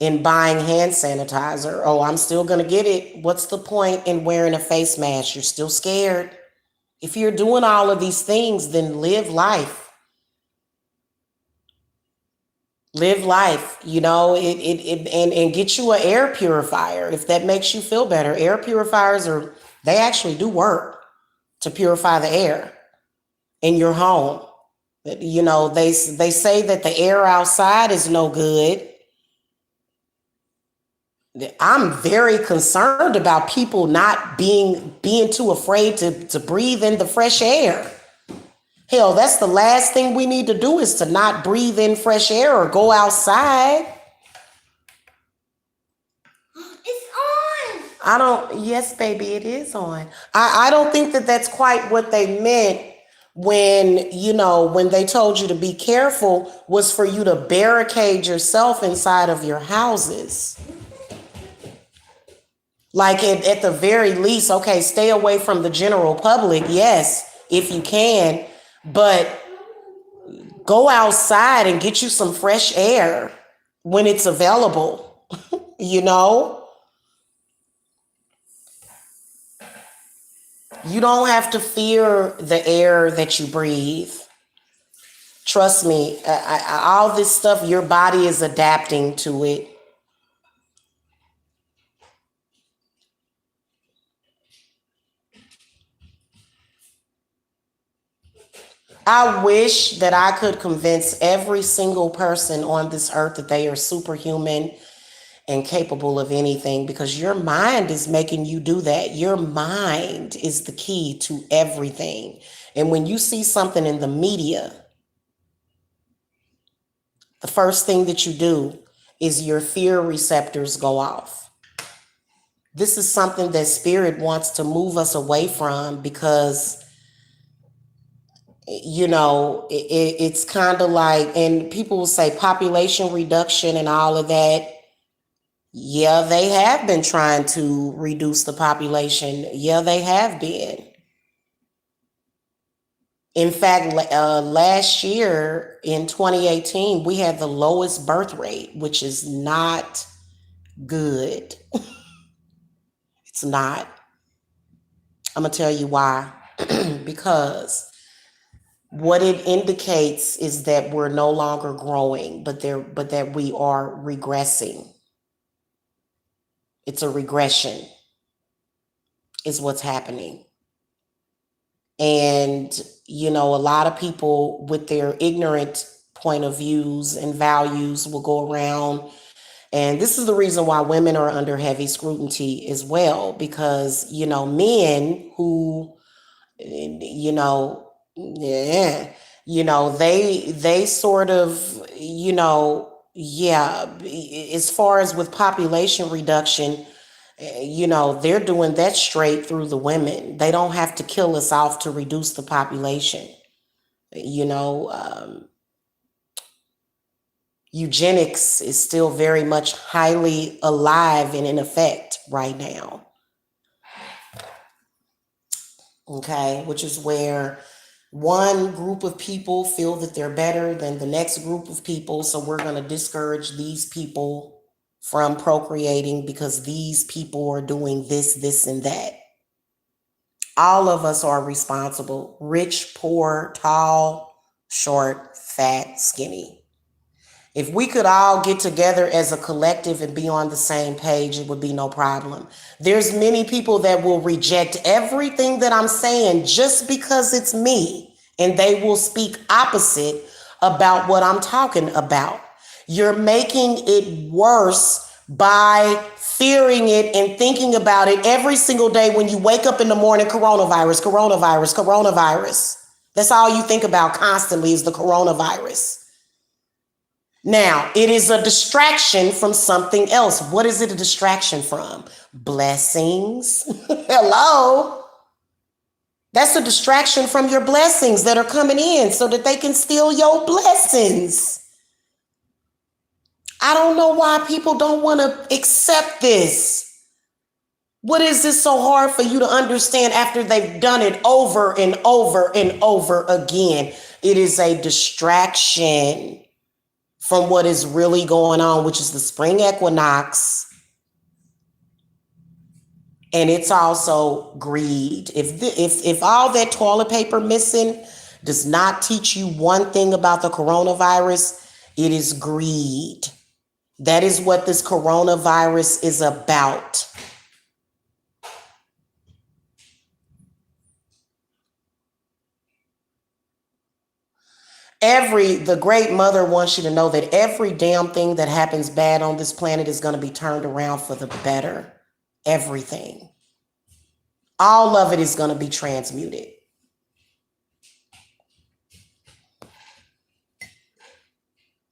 in buying hand sanitizer? Oh, I'm still going to get it. What's the point in wearing a face mask? You're still scared. If you're doing all of these things, then live life. Live life, and get you an air purifier if that makes you feel better. Air purifiers they actually do work to purify the air in your home. They say that the air outside is no good. I'm very concerned about people not being too afraid to breathe in the fresh air. Hell, that's the last thing we need to do is to not breathe in fresh air or go outside. Yes, baby, it is on. I don't think that that's quite what they meant when they told you to be careful was for you to barricade yourself inside of your houses. Like at the very least, okay, stay away from the general public, yes, if you can, but go outside and get you some fresh air when it's available, you know? You don't have to fear the air that you breathe. Trust me, all this stuff, your body is adapting to it. I wish that I could convince every single person on this earth that they are superhuman and capable of anything because your mind is making you do that. Your mind is the key to everything. And when you see something in the media, the first thing that you do is your fear receptors go off. This is something that spirit wants to move us away from because it's kind of like, and people will say population reduction and all of that. Yeah, they have been trying to reduce the population. Yeah, they have been. In fact, last year in 2018, we had the lowest birth rate, which is not good. It's not. I'm going to tell you why. Because what it indicates is that we're no longer growing, but that we are regressing. It's a regression is what's happening. And a lot of people with their ignorant point of views and values will go around, and this is the reason why women are under heavy scrutiny as well, because men who yeah, they sort of, yeah, as far as with population reduction, they're doing that straight through the women. They don't have to kill us off to reduce the population. You know, eugenics is still very much highly alive and in effect right now. Okay, which is where one group of people feel that they're better than the next group of people. So we're going to discourage these people from procreating because these people are doing this, this, and that. All of us are responsible. Rich, poor, tall, short, fat, skinny. If we could all get together as a collective and be on the same page, it would be no problem. There's many people that will reject everything that I'm saying just because it's me, and they will speak opposite about what I'm talking about. You're making it worse by fearing it and thinking about it every single day when you wake up in the morning. Coronavirus, coronavirus, coronavirus. That's all you think about constantly is the coronavirus. Now, it is a distraction from something else. What is it a distraction from? Blessings. Hello? That's a distraction from your blessings that are coming in so that they can steal your blessings. I don't know why people don't want to accept this. What is this so hard for you to understand after they've done it over and over and over again? It is a distraction from what is really going on, which is the spring equinox. And it's also greed. If all that toilet paper missing does not teach you one thing about the coronavirus, it is greed. That is what this coronavirus is about. The great mother wants you to know that every damn thing that happens bad on this planet is going to be turned around for the better. Everything. All of it is going to be transmuted.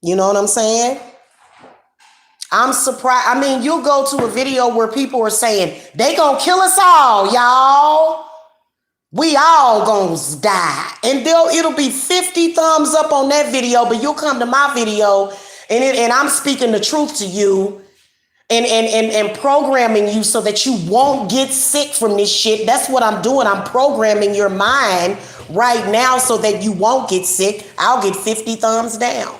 You know what I'm saying? I'm surprised. I mean, you'll go to a video where people are saying, they gonna kill us all, y'all. We all gonna die. And it'll be 50 thumbs up on that video, but you'll come to my video and I'm speaking the truth to you and programming you so that you won't get sick from this shit. That's what I'm doing. I'm programming your mind right now so that you won't get sick. I'll get 50 thumbs down.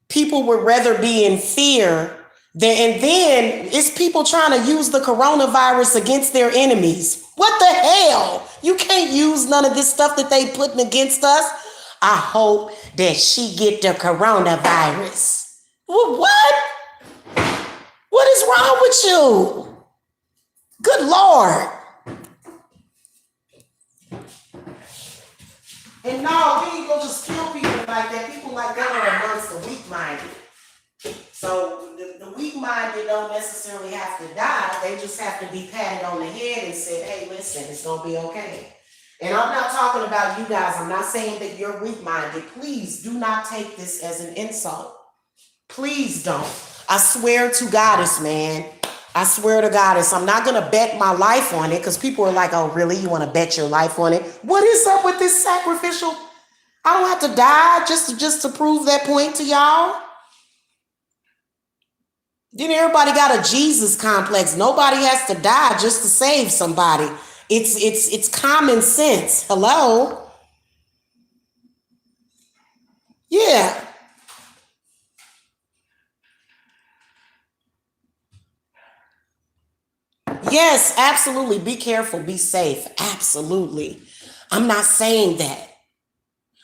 People would rather be in fear and then it's people trying to use the coronavirus against their enemies. What the hell? You can't use none of this stuff that they putting against us. I hope that she get the coronavirus. What? What is wrong with you? Good Lord. And no, we ain't gonna just kill people like that. People like that are amongst the weak-minded. So the weak-minded don't necessarily have to die. They just have to be patted on the head and said, hey, listen, it's gonna be okay. And I'm not talking about you guys. I'm not saying that you're weak-minded. Please do not take this as an insult. Please don't. I swear to Goddess, man. I swear to Goddess, I'm not going to bet my life on it because people are like, oh, really? You want to bet your life on it? What is up with this sacrificial? I don't have to die just to prove that point to y'all. Then everybody got a Jesus complex. Nobody has to die just to save somebody. It's common sense. Hello? Yeah. Yes, absolutely. Be careful. Be safe. Absolutely. I'm not saying that.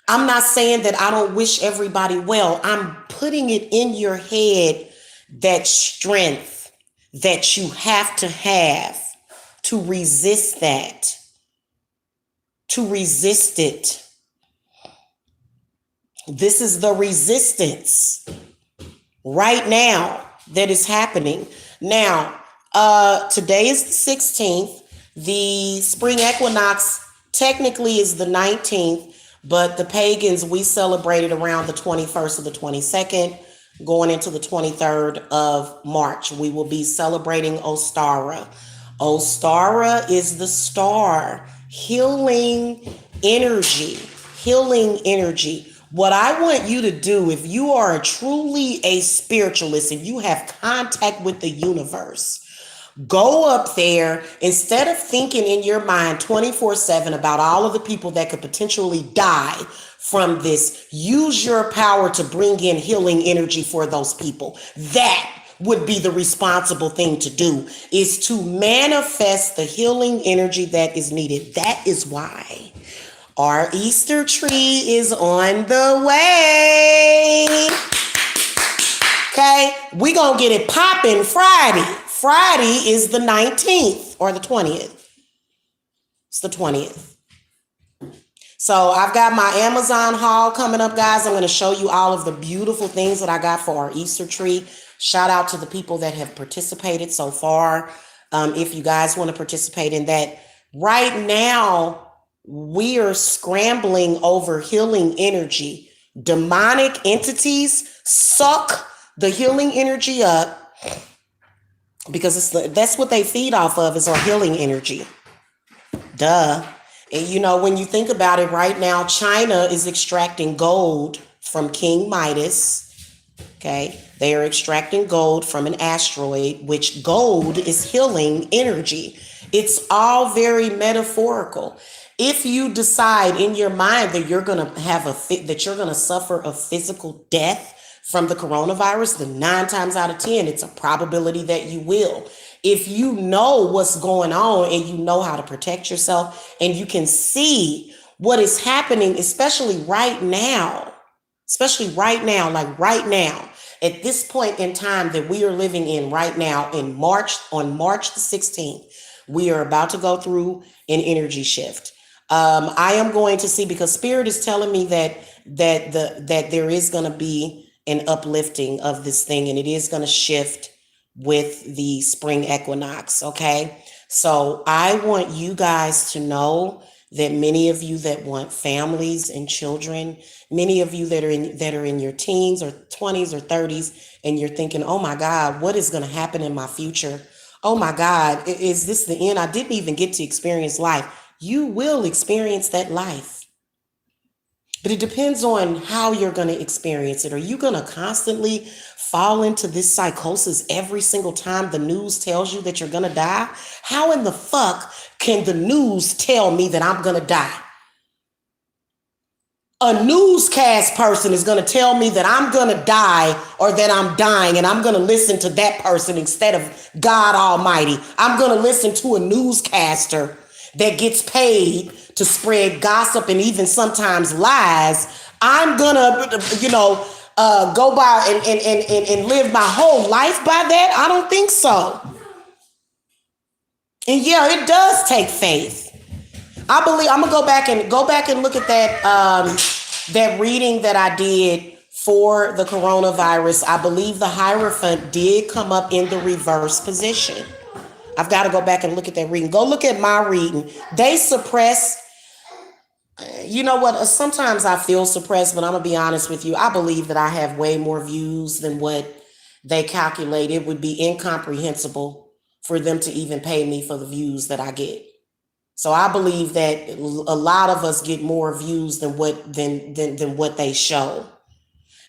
I'm not saying that I don't wish everybody well. I'm putting it in your head that strength that you have to resist that, to resist it. This is the resistance right now that is happening. Now, today is the 16th. The spring equinox technically is the 19th, but the pagans, we celebrated around the 21st or the 22nd, going into the 23rd of March. We will be celebrating Ostara. Ostara is the star, healing energy. healing energy. What I want you to do, if you are truly a spiritualist, if you have contact with the universe, go up there instead of thinking in your mind 24/7 about all of the people that could potentially die from this. Use your power to bring in healing energy for those people. That would be the responsible thing to do, is to manifest the healing energy that is needed. That is why our Easter tree is on the way. Okay, we gonna get it popping Friday. Friday is the 19th or the 20th. It's the 20th. So I've got my Amazon haul coming up, guys. I'm going to show you all of the beautiful things that I got for our Easter tree. Shout out to the people that have participated so far. If you guys want to participate in that, right now, we are scrambling over healing energy. Demonic entities suck the healing energy up because that's what they feed off of, is our healing energy. Duh. And you know, when you think about it, right now, China is extracting gold from King Midas. Okay. They are extracting gold from an asteroid, which gold is healing energy. It's all very metaphorical. If you decide in your mind that you're going to that you're going to suffer a physical death from the coronavirus, then 9 times out of 10, it's a probability that you will. If you know what's going on and you know how to protect yourself and you can see what is happening, especially right now, like right now, at this point in time that we are living in right now on March the 16th, we are about to go through an energy shift. I am going to see, because Spirit is telling me that there is going to be an uplifting of this thing, and it is going to shift with the spring equinox. Okay. So I want you guys to know that many of you that want families and children, many of you that are in your teens or 20s or 30s, and you're thinking, oh my God, what is going to happen in my future? Oh my God, is this the end? I didn't even get to experience life. You will experience that life. But it depends on how you're going to experience it. Are you going to constantly fall into this psychosis every single time the news tells you that you're going to die? How in the fuck can the news tell me that I'm going to die? A newscast person is going to tell me that I'm going to die or that I'm dying, and I'm going to listen to that person instead of God Almighty. I'm going to listen to a newscaster that gets paid to spread gossip and even sometimes lies. I'm going to, go by and live my whole life by that? I don't think so. And yeah, it does take faith. I believe I'm gonna go back and look at that reading that I did for the coronavirus. I believe the Hierophant did come up in the reverse position. I've got to go back and look at that reading. Go look at my reading. They suppress. You know what? Sometimes I feel suppressed, but I'm gonna be honest with you. I believe that I have way more views than what they calculate. It would be incomprehensible for them to even pay me for the views that I get. So I believe that a lot of us get more views than what they show.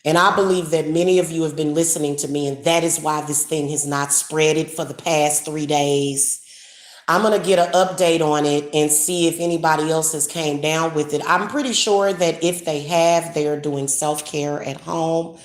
And I believe that many of you have been listening to me, and that is why this thing has not spreaded for the past 3 days. I'm going to get an update on it and see if anybody else has came down with it. I'm pretty sure that if they have, they are doing self-care at home.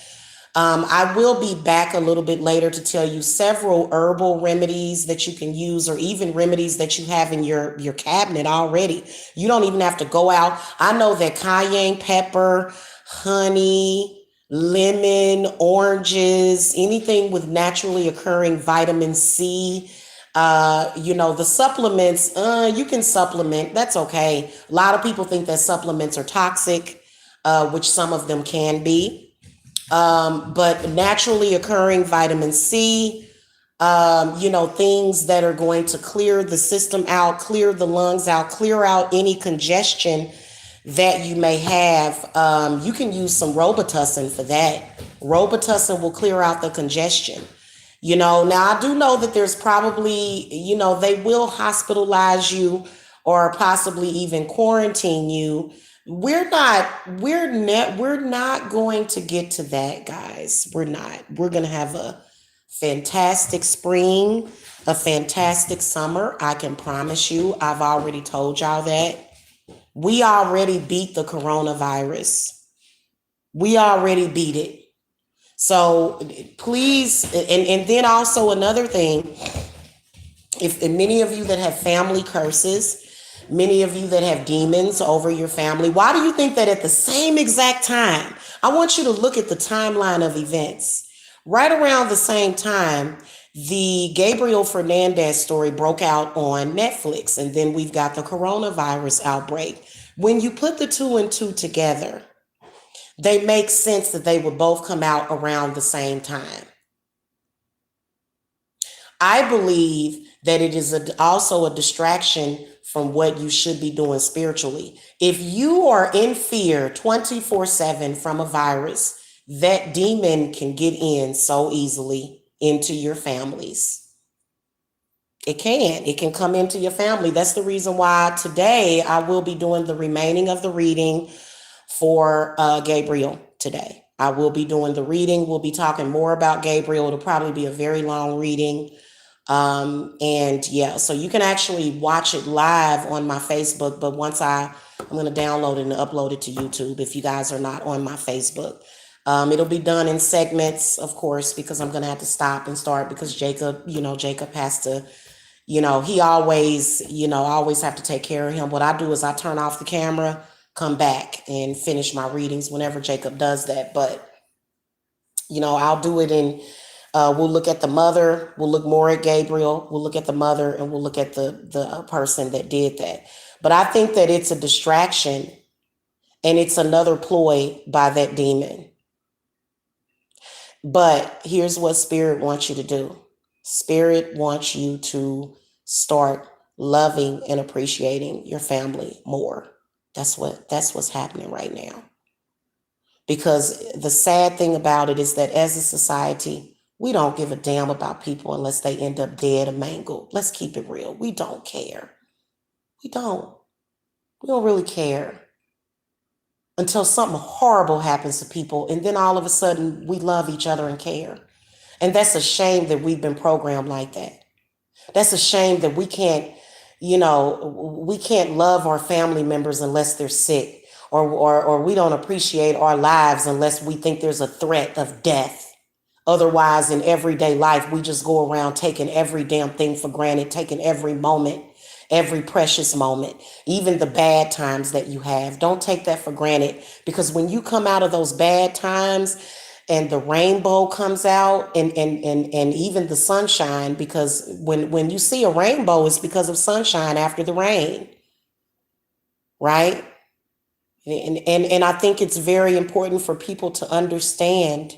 I will be back a little bit later to tell you several herbal remedies that you can use, or even remedies that you have in your cabinet already. You don't even have to go out. I know that cayenne pepper, honey, lemon, oranges, anything with naturally occurring vitamin C, the supplements, you can supplement. That's okay. A lot of people think that supplements are toxic, which some of them can be. But naturally occurring vitamin C, things that are going to clear the system out, clear the lungs out, clear out any congestion that you may have. You can use some Robitussin for that. Robitussin will clear out the congestion. Now I do know that there's probably, they will hospitalize you or possibly even quarantine you we're not going to get to that, guys. We're not. We're going to have a fantastic spring, a fantastic summer. I can promise you. I've already told y'all that. We already beat the coronavirus. We already beat it. So please, and then also another thing, if and many of you that have family curses, many of you that have demons over your family, why do you think that at the same exact time, I want you to look at the timeline of events. Right around the same time, the Gabriel Fernandez story broke out on Netflix, and then we've got the coronavirus outbreak. When you put the two and two together, they make sense that they would both come out around the same time. I believe that it is also a distraction from what you should be doing spiritually. If you are in fear 24/7 from a virus, that demon can get in so easily into your families. It can. It can come into your family. That's the reason why today I will be doing the remaining of the reading for Gabriel today. I will be doing the reading. We'll be talking more about Gabriel. It'll probably be a very long reading. And yeah, so you can actually watch it live on my Facebook, but I'm going to download it and upload it to YouTube if you guys are not on my Facebook. It'll be done in segments, of course, because I'm going to have to stop and start because Jacob has to, he always, I always have to take care of him. What I do is I turn off the camera, come back and finish my readings whenever Jacob does that. But, I'll do it in we'll look at the mother. We'll look more at Gabriel. We'll look at the mother, and we'll look at the person that did that. But I think that it's a distraction, and it's another ploy by that demon. But here's what Spirit wants you to do. Spirit wants you to start loving and appreciating your family more. That's what's happening right now. Because the sad thing about it is that as a society, we don't give a damn about people unless they end up dead or mangled. Let's keep it real. We don't care. We don't. We don't really care until something horrible happens to people. And then all of a sudden we love each other and care. And that's a shame that we've been programmed like that. That's a shame that we can't love our family members unless they're sick, or we don't appreciate our lives unless we think there's a threat of death. Otherwise, in everyday life, we just go around taking every damn thing for granted, taking every moment, every precious moment, even the bad times that you have. Don't take that for granted, because when you come out of those bad times and the rainbow comes out, and even the sunshine, because when you see a rainbow, it's because of sunshine after the rain, right? And I think it's very important for people to understand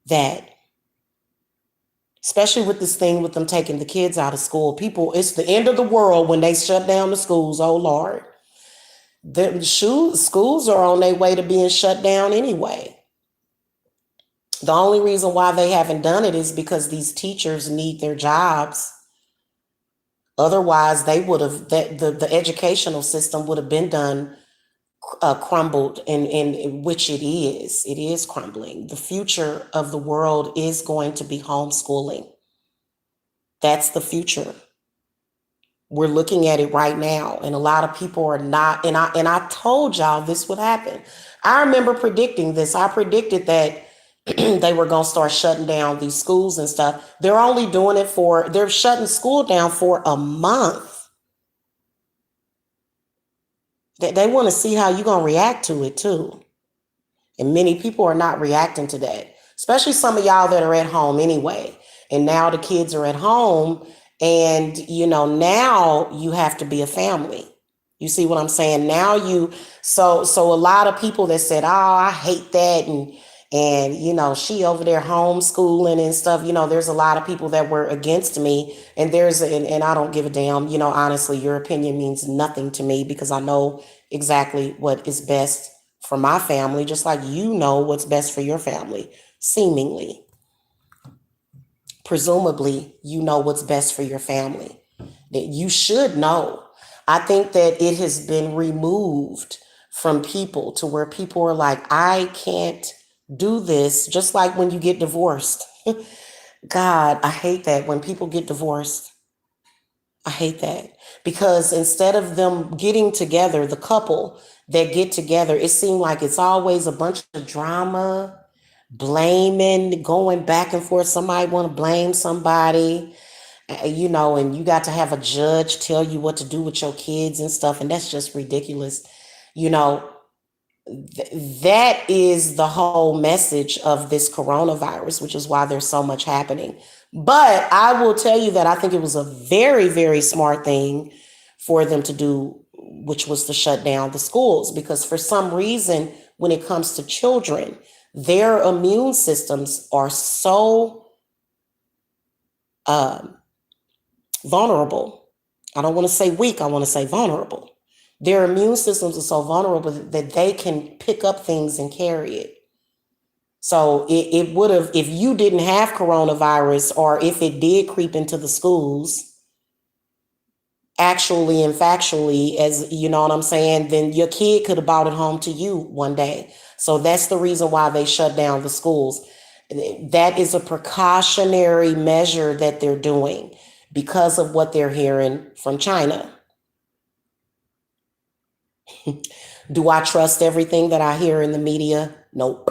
that, especially with this thing with them taking the kids out of school. People, it's the end of the world when they shut down the schools. Oh Lord, the schools are on their way to being shut down anyway. The only reason why they haven't done it is because these teachers need their jobs. Otherwise, they would have, the educational system would have been done, crumbled, and in which it is. It is crumbling. The future of the world is going to be homeschooling. That's the future. We're looking at it right now, and a lot of people are not. And I told y'all this would happen. I remember predicting this. I predicted that they were going to start shutting down these schools and stuff. They're shutting school down for a month. They want to see how you're going to react to it too. And many people are not reacting to that, especially some of y'all that are at home anyway. And now the kids are at home, and now you have to be a family. You see what I'm saying? So a lot of people that said, "Oh, I hate that," and she over there homeschooling and stuff. There's a lot of people that were against me, and and I don't give a damn. Honestly, your opinion means nothing to me, because I know exactly what is best for my family, just like you know what's best for your family. Seemingly, presumably, you know what's best for your family. That you should know. I think that it has been removed from people to where people are like, I can't do this. Just like when you get divorced. God, I hate that when people get divorced. I hate that because instead of them getting together, the couple that get together, it seemed like it's always a bunch of drama, blaming, going back and forth. Somebody want to blame somebody, and you got to have a judge tell you what to do with your kids and stuff, and that's just ridiculous. You know, that is the whole message of this coronavirus, which is why there's so much happening. But I will tell you that I think it was a very, very smart thing for them to do, which was to shut down the schools, because for some reason, when it comes to children, their immune systems are so um, vulnerable. I don't want to say weak, I want to say vulnerable. Their immune systems are so vulnerable that they can pick up things and carry it. So it would have, if you didn't have coronavirus or if it did creep into the schools, actually and factually, as you know what I'm saying, then your kid could have brought it home to you one day. So that's the reason why they shut down the schools. That is a precautionary measure that they're doing because of what they're hearing from China. Do I trust everything that I hear in the media? Nope.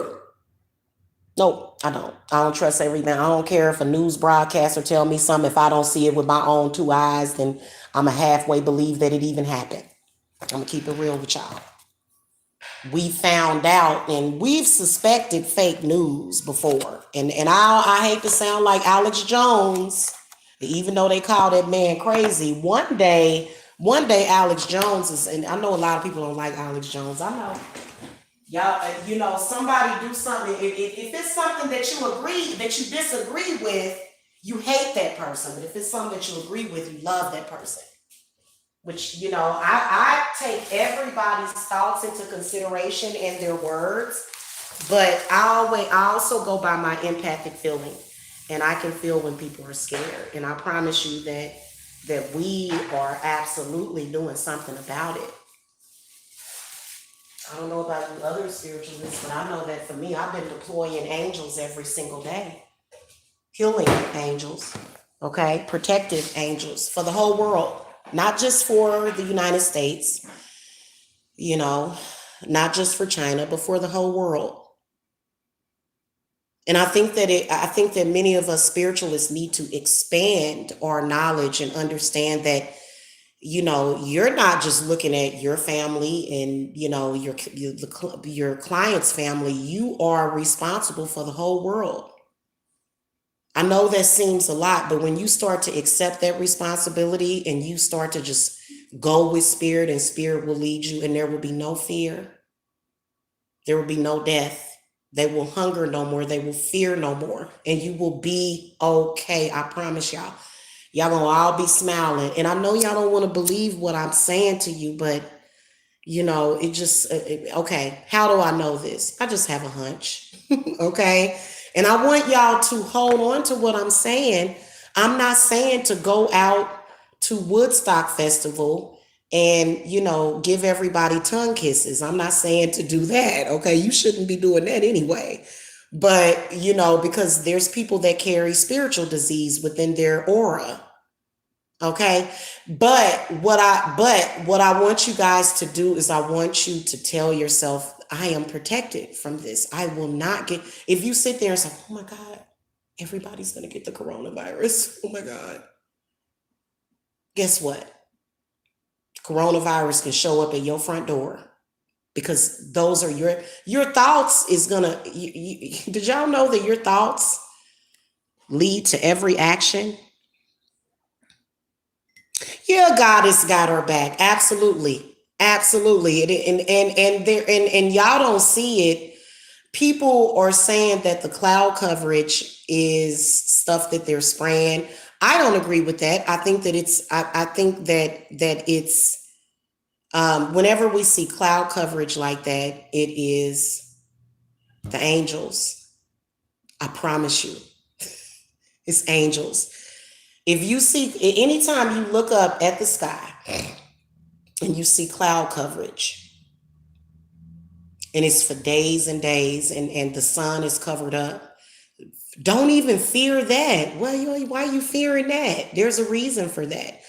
Nope, I don't. I don't trust everything. I don't care if a news broadcaster tell me something. If I don't see it with my own two eyes, then I'm a halfway believe that it even happened. I'm gonna keep it real with y'all. We found out and we've suspected fake news before. And I hate to sound like Alex Jones, even though they call that man crazy. One day Alex Jones is, and I know a lot of people don't like Alex Jones. I know. Y'all, somebody do something. If it's something that you disagree with, you hate that person. But if it's something that you agree with, you love that person. Which, I take everybody's thoughts into consideration and their words, but I also go by my empathic feeling. And I can feel when people are scared. And I promise you that we are absolutely doing something about it. I don't know about you other spiritualists, but I know that for me, I've been deploying angels every single day. Healing angels, okay? Protective angels for the whole world, not just for the United States, you know, not just for China, but for the whole world. And I think that many of us spiritualists need to expand our knowledge and understand that you're not just looking at your family and your client's family. You are responsible for the whole world. I know that seems a lot, but when you start to accept that responsibility and you start to just go with spirit, and spirit will lead you, and there will be no fear, there will be no death. They will hunger no more, they will fear no more, and you will be okay. I promise y'all. Y'all gonna all be smiling. And I know y'all don't want to believe what I'm saying to you, but it just, okay. How do I know this? I just have a hunch. Okay. And I want y'all to hold on to what I'm saying. I'm not saying to go out to Woodstock Festival and, give everybody tongue kisses. I'm not saying to do that. Okay. You shouldn't be doing that anyway. But, because there's people that carry spiritual disease within their aura. Okay. But what I want you guys to do is I want you to tell yourself, I am protected from this. I will not get, if you sit there and say, oh my God, everybody's going to get the coronavirus. Oh my God. Guess what? Coronavirus can show up at your front door because those are your thoughts is going to, did y'all know that your thoughts lead to every action? Yeah, God has got her back. Absolutely. Absolutely. And y'all don't see it. People are saying that the cloud coverage is stuff that they're spraying. I don't agree with that. I think that it's whenever we see cloud coverage like that, it is the angels. I promise you. It's angels. If you see, anytime you look up at the sky and you see cloud coverage, and it's for days and days, and the sun is covered up. Don't even fear that. Well, why are you fearing that? There's a reason for that.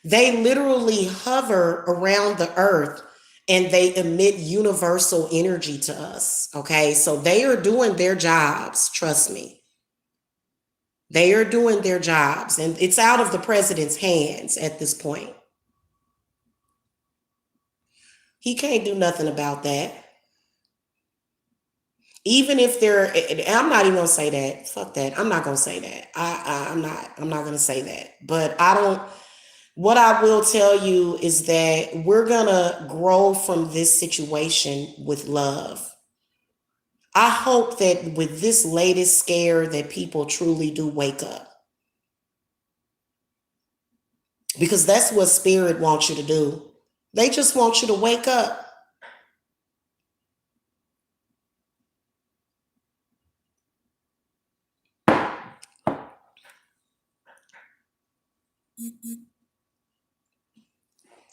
They literally hover around the earth and they emit universal energy to us. Okay. So they are doing their jobs. Trust me. They are doing their jobs, and it's out of the president's hands at this point. He can't do nothing about that. Even if they're, I'm not even gonna say that. Fuck that. I'm not gonna say that. I'm not gonna say that. But I don't. What I will tell you is that we're gonna grow from this situation with love. I hope that with this latest scare that people truly do wake up, because that's what spirit wants you to do. They just want you to wake up.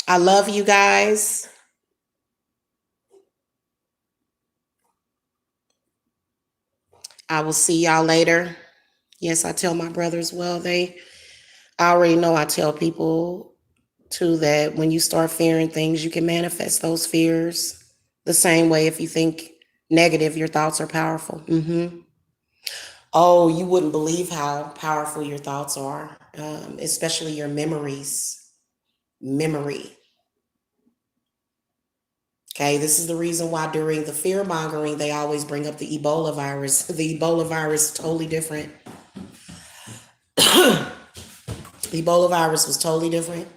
I love you guys. I will see y'all later. Yes, I tell my brothers, well, I already know I tell people too that when you start fearing things, you can manifest those fears the same way if you think negative, your thoughts are powerful. Oh, you wouldn't believe how powerful your thoughts are, especially your memories. Memory. Okay, this is the reason why during the fear mongering, they always bring up the Ebola virus. The Ebola virus is totally different. The Ebola virus was totally different.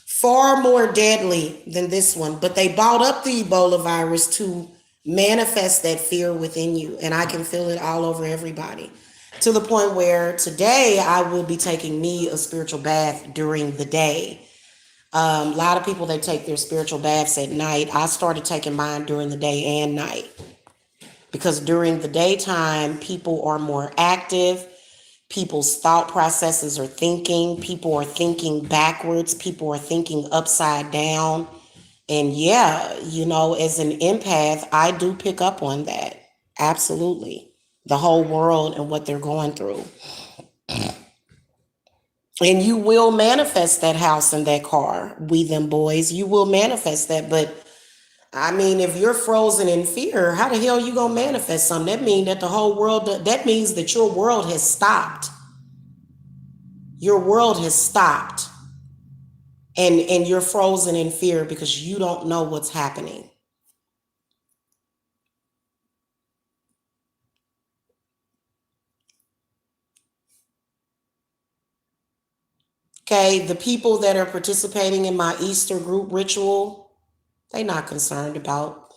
Far more deadly than this one, but they bought up the Ebola virus to manifest that fear within you. And I can feel it all over everybody, to the point where today I will be taking me a spiritual bath during the day. A lot of people, they take their spiritual baths at night. I started taking mine during the day and night, because during the daytime, people are more active. People's thought processes are thinking. People are thinking backwards. People are thinking upside down. And yeah, as an empath, I do pick up on that. Absolutely. The whole world and what they're going through. And you will manifest that house and that car. We them boys, you will manifest that. But I mean, if you're frozen in fear, how the hell you gonna manifest something? That means that the whole world, that means that your world has stopped. Your world has stopped. And you're frozen in fear because you don't know what's happening. Okay, the people that are participating in my Easter group ritual, they're not concerned about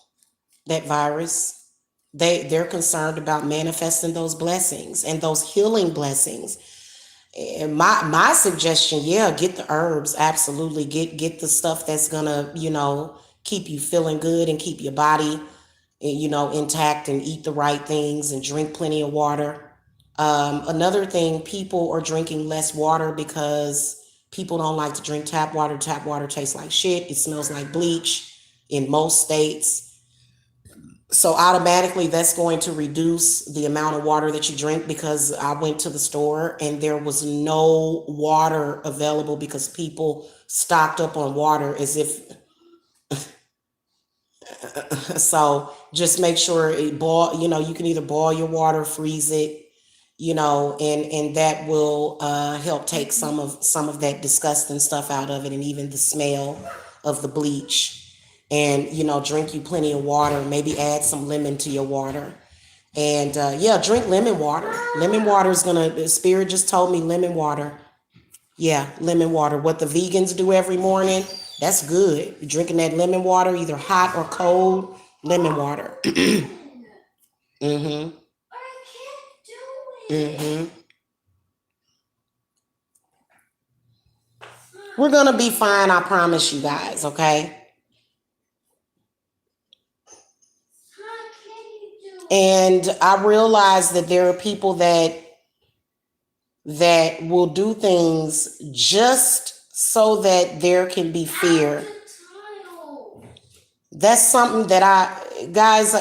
that virus. They're concerned about manifesting those blessings and those healing blessings. And my suggestion, yeah, get the herbs. Absolutely. Get the stuff that's gonna, keep you feeling good and keep your body, intact, and eat the right things and drink plenty of water. Another thing, people are drinking less water because people don't like to drink tap water. Tap water tastes like shit. It smells like bleach in most states. So automatically that's going to reduce the amount of water that you drink, because I went to the store and there was no water available because people stocked up on water as if so just make sure it boil, you can either boil your water, freeze it, and that will help take some of that disgusting stuff out of it, and even the smell of the bleach. And drink you plenty of water, maybe add some lemon to your water. And yeah, drink lemon water. Lemon water is gonna, spirit just told me lemon water. Yeah, lemon water, what the vegans do every morning, that's good. You're drinking that lemon water, either hot or cold. Lemon water. Mm-hmm. Mm-hmm. We're gonna be fine, I promise you guys, okay? And I realize that there are people that will do things just so that there can be fear. That's something that guys,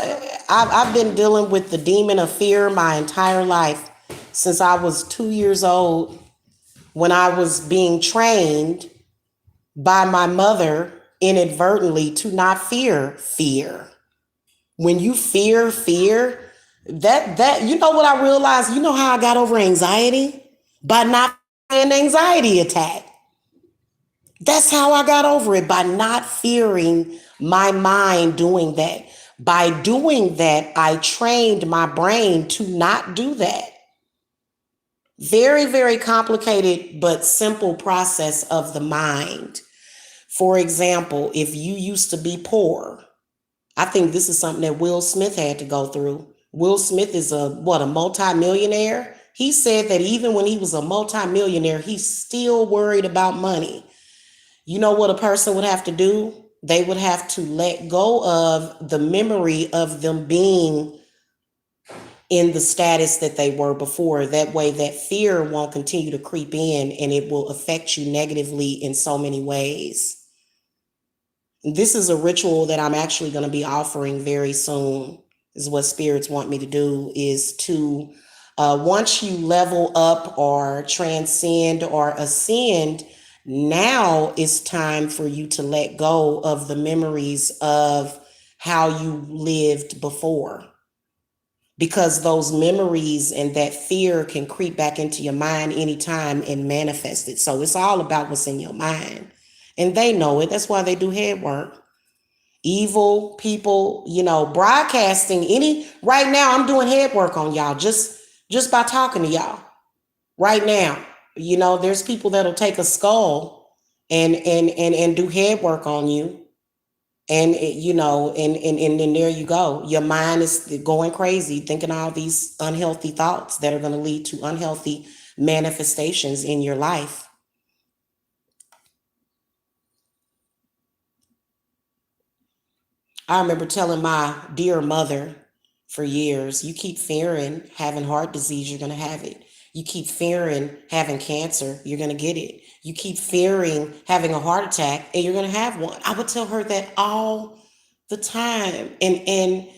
I've been dealing with the demon of fear my entire life since I was 2 years old when I was being trained by my mother inadvertently to not fear. When you fear, that you know what I realized, you know how I got over anxiety? By not an anxiety attack. That's how I got over it, by not fearing my mind doing that. By doing that, I trained my brain to not do that. Very, very complicated but simple process of the mind. For example, if you used to be poor, I think this is something that Will Smith had to go through. Will Smith is a multimillionaire. He said that even when he was a multimillionaire, he's still worried about money. You know what a person would have to do? They would have to let go of the memory of them being in the status that they were before. That way, that fear won't continue to creep in and it will affect you negatively in so many ways. This is a ritual that I'm actually going to be offering very soon. Is what spirits want me to do, is to once you level up or transcend or ascend, now it's time for you to let go of the memories of how you lived before, because those memories and that fear can creep back into your mind anytime and manifest it. So it's all about what's in your mind, and they know it. That's why they do head work. Evil people, broadcasting any right now. I'm doing head work on y'all just by talking to y'all right now. There's people that'll take a skull and do head work on you, and and then there you go. Your mind is going crazy, thinking all these unhealthy thoughts that are going to lead to unhealthy manifestations in your life. I remember telling my dear mother for years, you keep fearing having heart disease, you're going to have it. You keep fearing having cancer, you're going to get it. You keep fearing having a heart attack, and you're going to have one. I would tell her that all the time. And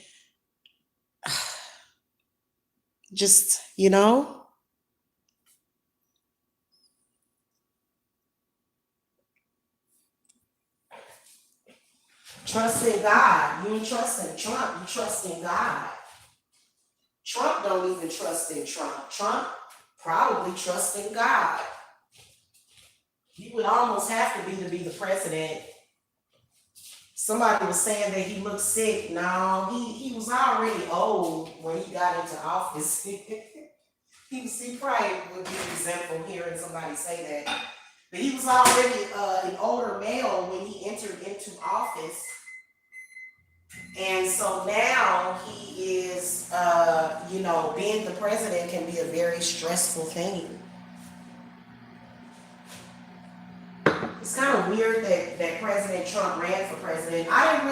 just, trust in God. You ain't trusting Trump, you trust in God. Trump don't even trust in Trump. Trump probably trusts in God. He would almost have to be the president. Somebody was saying that he looked sick. No, he was already old when he got into office. He probably would be resentful hearing somebody say that. But he was already an older male when he entered into office. And so now he is, being the president can be a very stressful thing. It's kind of weird that President Trump ran for president. I don't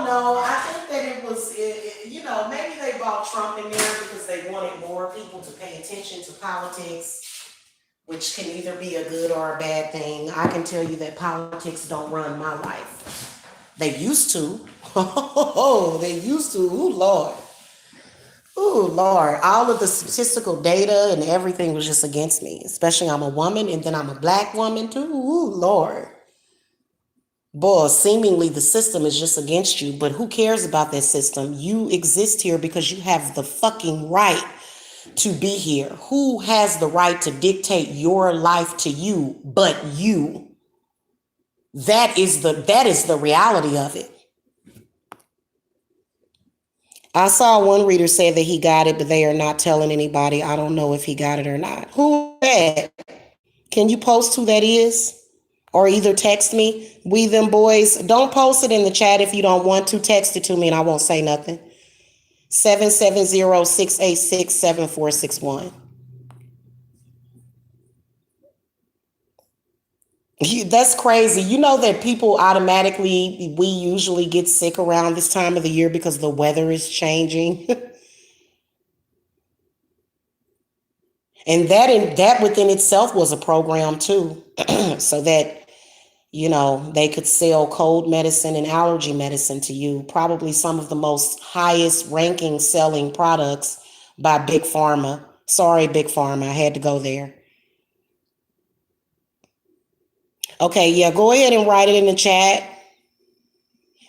know. I think that it was, maybe they brought Trump in there because they wanted more people to pay attention to politics, which can either be a good or a bad thing. I can tell you that politics don't run my life. They used to. Oh, they used to. Ooh, Lord. Ooh, Lord. All of the statistical data and everything was just against me, especially I'm a woman and then I'm a black woman too. Ooh, Lord. Boy, seemingly the system is just against you, but who cares about that system? You exist here because you have the fucking right to be here. Who has the right to dictate your life to you but you? That is the reality of it. I saw one reader say that he got it, but they are not telling anybody. I don't know if he got it or not. Who is that? Can you post who that is? Or either text me. We them boys. Don't post it in the chat if you don't want to. Text it to me and I won't say nothing. 770-686-7461. That's crazy. You know that people automatically, we usually get sick around this time of the year because the weather is changing. And that within itself was a program too. So that They could sell cold medicine and allergy medicine to you, probably some of the most highest ranking selling products by Big Pharma. Sorry, Big Pharma, I had to go there. Okay, yeah, go ahead and write it in the chat.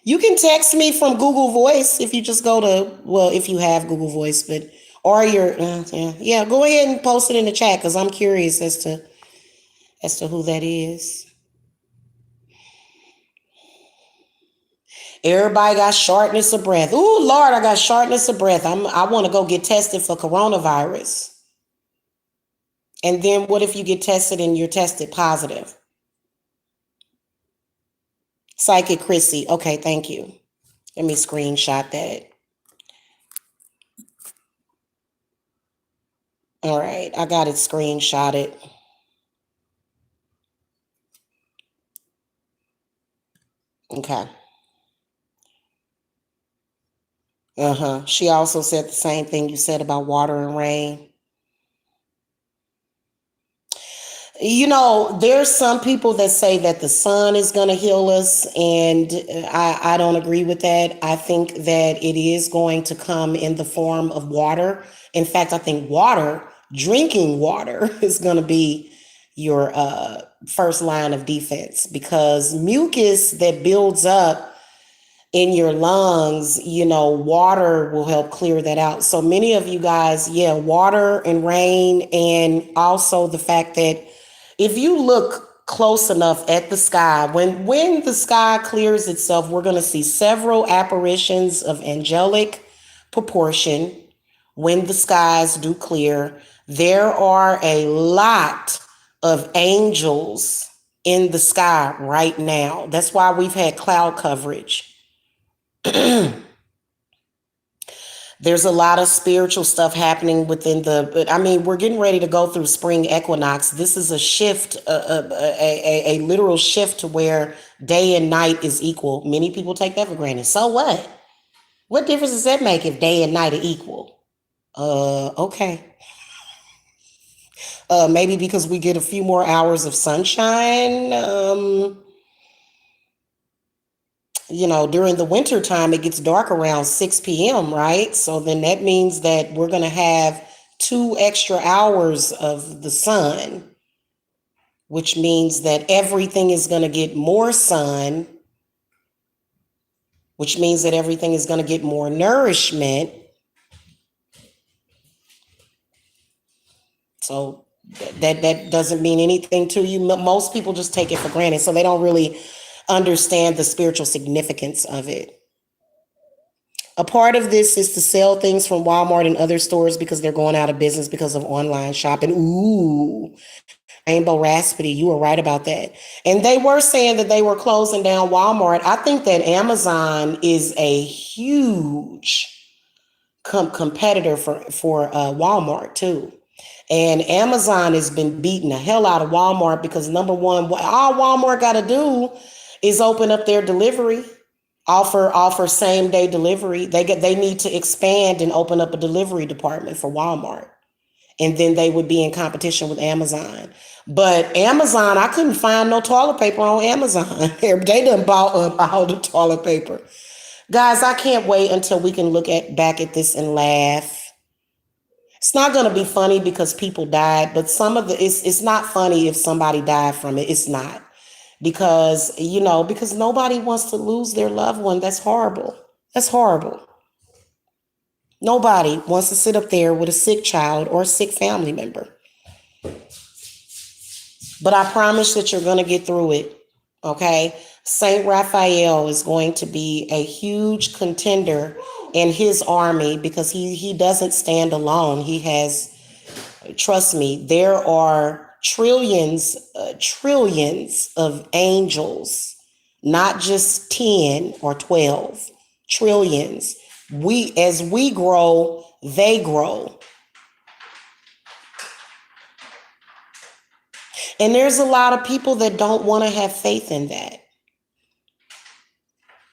You can text me from Google Voice if you just go to, well, if you have Google Voice, but, or your, yeah, go ahead and post it in the chat because I'm curious as to who that is. Everybody got shortness of breath. Ooh, Lord, I got shortness of breath. I want to go get tested for coronavirus. And then what if you get tested and you're tested positive? Psychic Chrissy. Okay, thank you. Let me screenshot that. All right, I got it screenshotted. Okay. Uh-huh. She also said the same thing you said about water and rain. There's some people that say that the sun is going to heal us, and I don't agree with that. I think that it is going to come in the form of water. In fact, I think drinking water, is going to be your first line of defense because mucus that builds up in your lungs, water will help clear that out. So many of you guys, yeah, water and rain, and also the fact that if you look close enough at the sky, when the sky clears itself, we're going to see several apparitions of angelic proportion when the skies do clear. There are a lot of angels in the sky right now. That's why we've had cloud coverage. There's a lot of spiritual stuff happening but I mean, we're getting ready to go through spring equinox. This is a shift, a literal shift to where day and night is equal. Many people take that for granted. So what? What difference does that make if day and night are equal? Okay. Maybe because we get a few more hours of sunshine. During the winter time, it gets dark around 6 p.m., right? So then that means that we're going to have 2 extra hours of the sun, which means that everything is going to get more sun, which means that everything is going to get more nourishment. So that doesn't mean anything to you. Most people just take it for granted, so they don't really understand the spiritual significance of it. A part of this is to sell things from Walmart and other stores because they're going out of business because of online shopping. Ooh, Rainbow Raspity, you were right about that. And they were saying that they were closing down Walmart. I think that Amazon is a huge competitor for Walmart too. And Amazon has been beating the hell out of Walmart because number one, what all Walmart got to do is open up their delivery, offer same day delivery. They need to expand and open up a delivery department for Walmart, and then they would be in competition with Amazon. But Amazon, I couldn't find no toilet paper on Amazon. They done bought up all the toilet paper. Guys, I can't wait until we can look back at this and laugh. It's not going to be funny because people died, but it's not funny if somebody died from it. It's not because nobody wants to lose their loved one. That's horrible. That's horrible. Nobody wants to sit up there with a sick child or a sick family member. But I promise that you're going to get through it. Okay. Saint Raphael is going to be a huge contender in his army because he doesn't stand alone. He has, trust me, there are trillions of angels, not just 10 or 12, trillions. As we grow, they grow. And there's a lot of people that don't want to have faith in that.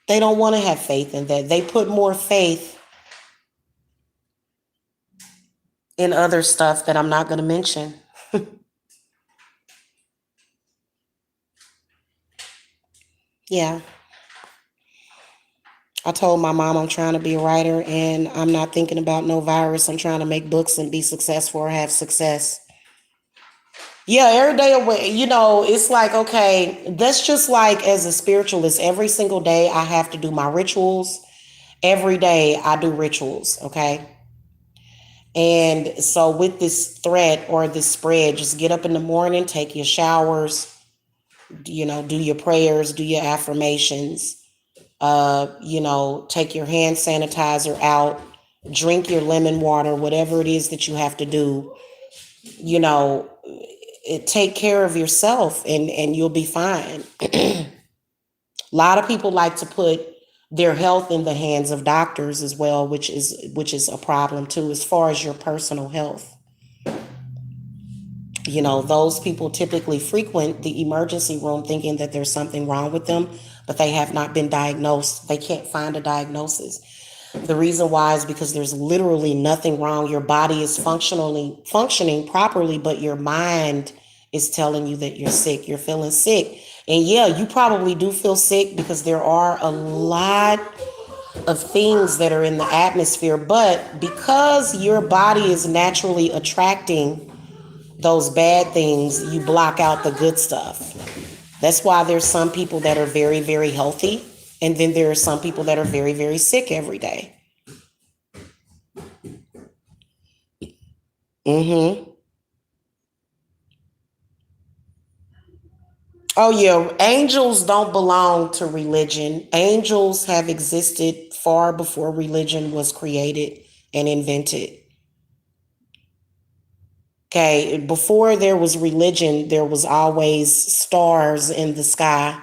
They don't want to have faith in that. They put more faith in other stuff that I'm not going to mention. Yeah. I told my mom I'm trying to be a writer and I'm not thinking about no virus. I'm trying to make books and be successful or have success. Yeah, every day away, it's like, okay, that's just like as a spiritualist, every single day I have to do my rituals. Every day I do rituals, okay? And so with this threat or this spread, just get up in the morning, take your showers, do your prayers, do your affirmations, take your hand sanitizer out, drink your lemon water, whatever it is that you have to do, you know, take care of yourself and you'll be fine. A lot of people like to put their health in the hands of doctors as well, which is a problem too, as far as your personal health. Those people typically frequent the emergency room thinking that there's something wrong with them, but they have not been diagnosed. They can't find a diagnosis. The reason why is because there's literally nothing wrong. Your body is functioning properly, but your mind is telling you that you're sick. You're feeling sick. And yeah, you probably do feel sick because there are a lot of things that are in the atmosphere, but because your body is naturally attracting those bad things, you block out the good stuff. That's why there's some people that are very, very healthy, and then there are some people that are very, very sick every day. Mm-hmm. Oh yeah, angels don't belong to religion. Angels have existed far before religion was created and invented. Okay, before there was religion, there was always stars in the sky.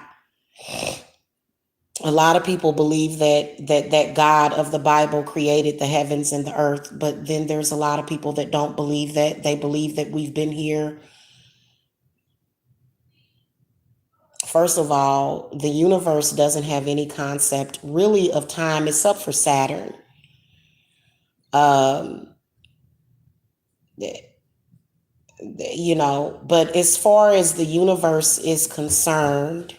A lot of people believe that God of the Bible created the heavens and the earth, but then there's a lot of people that don't believe that. They believe that we've been here. First of all, the universe doesn't have any concept really of time except for Saturn. Um, but as far as the universe is concerned,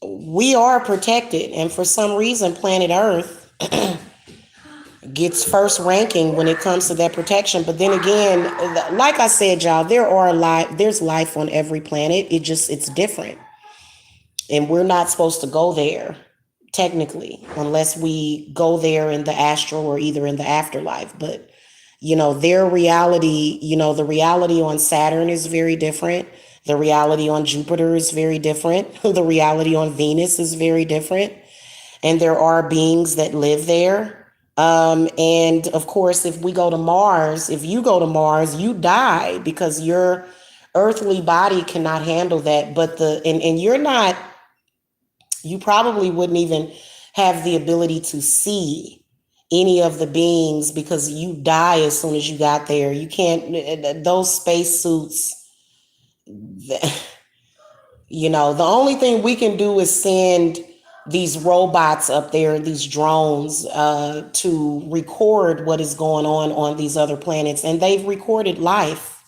we are protected. And for some reason, planet Earth gets first ranking when it comes to that protection. But then again, like I said, y'all, there's life on every planet. It's different. And we're not supposed to go there technically unless we go there in the astral or either in the afterlife. But their reality, the reality on Saturn is very different. The reality on Jupiter is very different. The reality on Venus is very different. And there are beings that live there. And of course, if you go to Mars, you die because your earthly body cannot handle that. But and you probably wouldn't even have the ability to see any of the beings because you die as soon as you got there. You can't, those space suits, the only thing we can do is send these robots up there, these drones, to record what is going on these other planets. And they've recorded life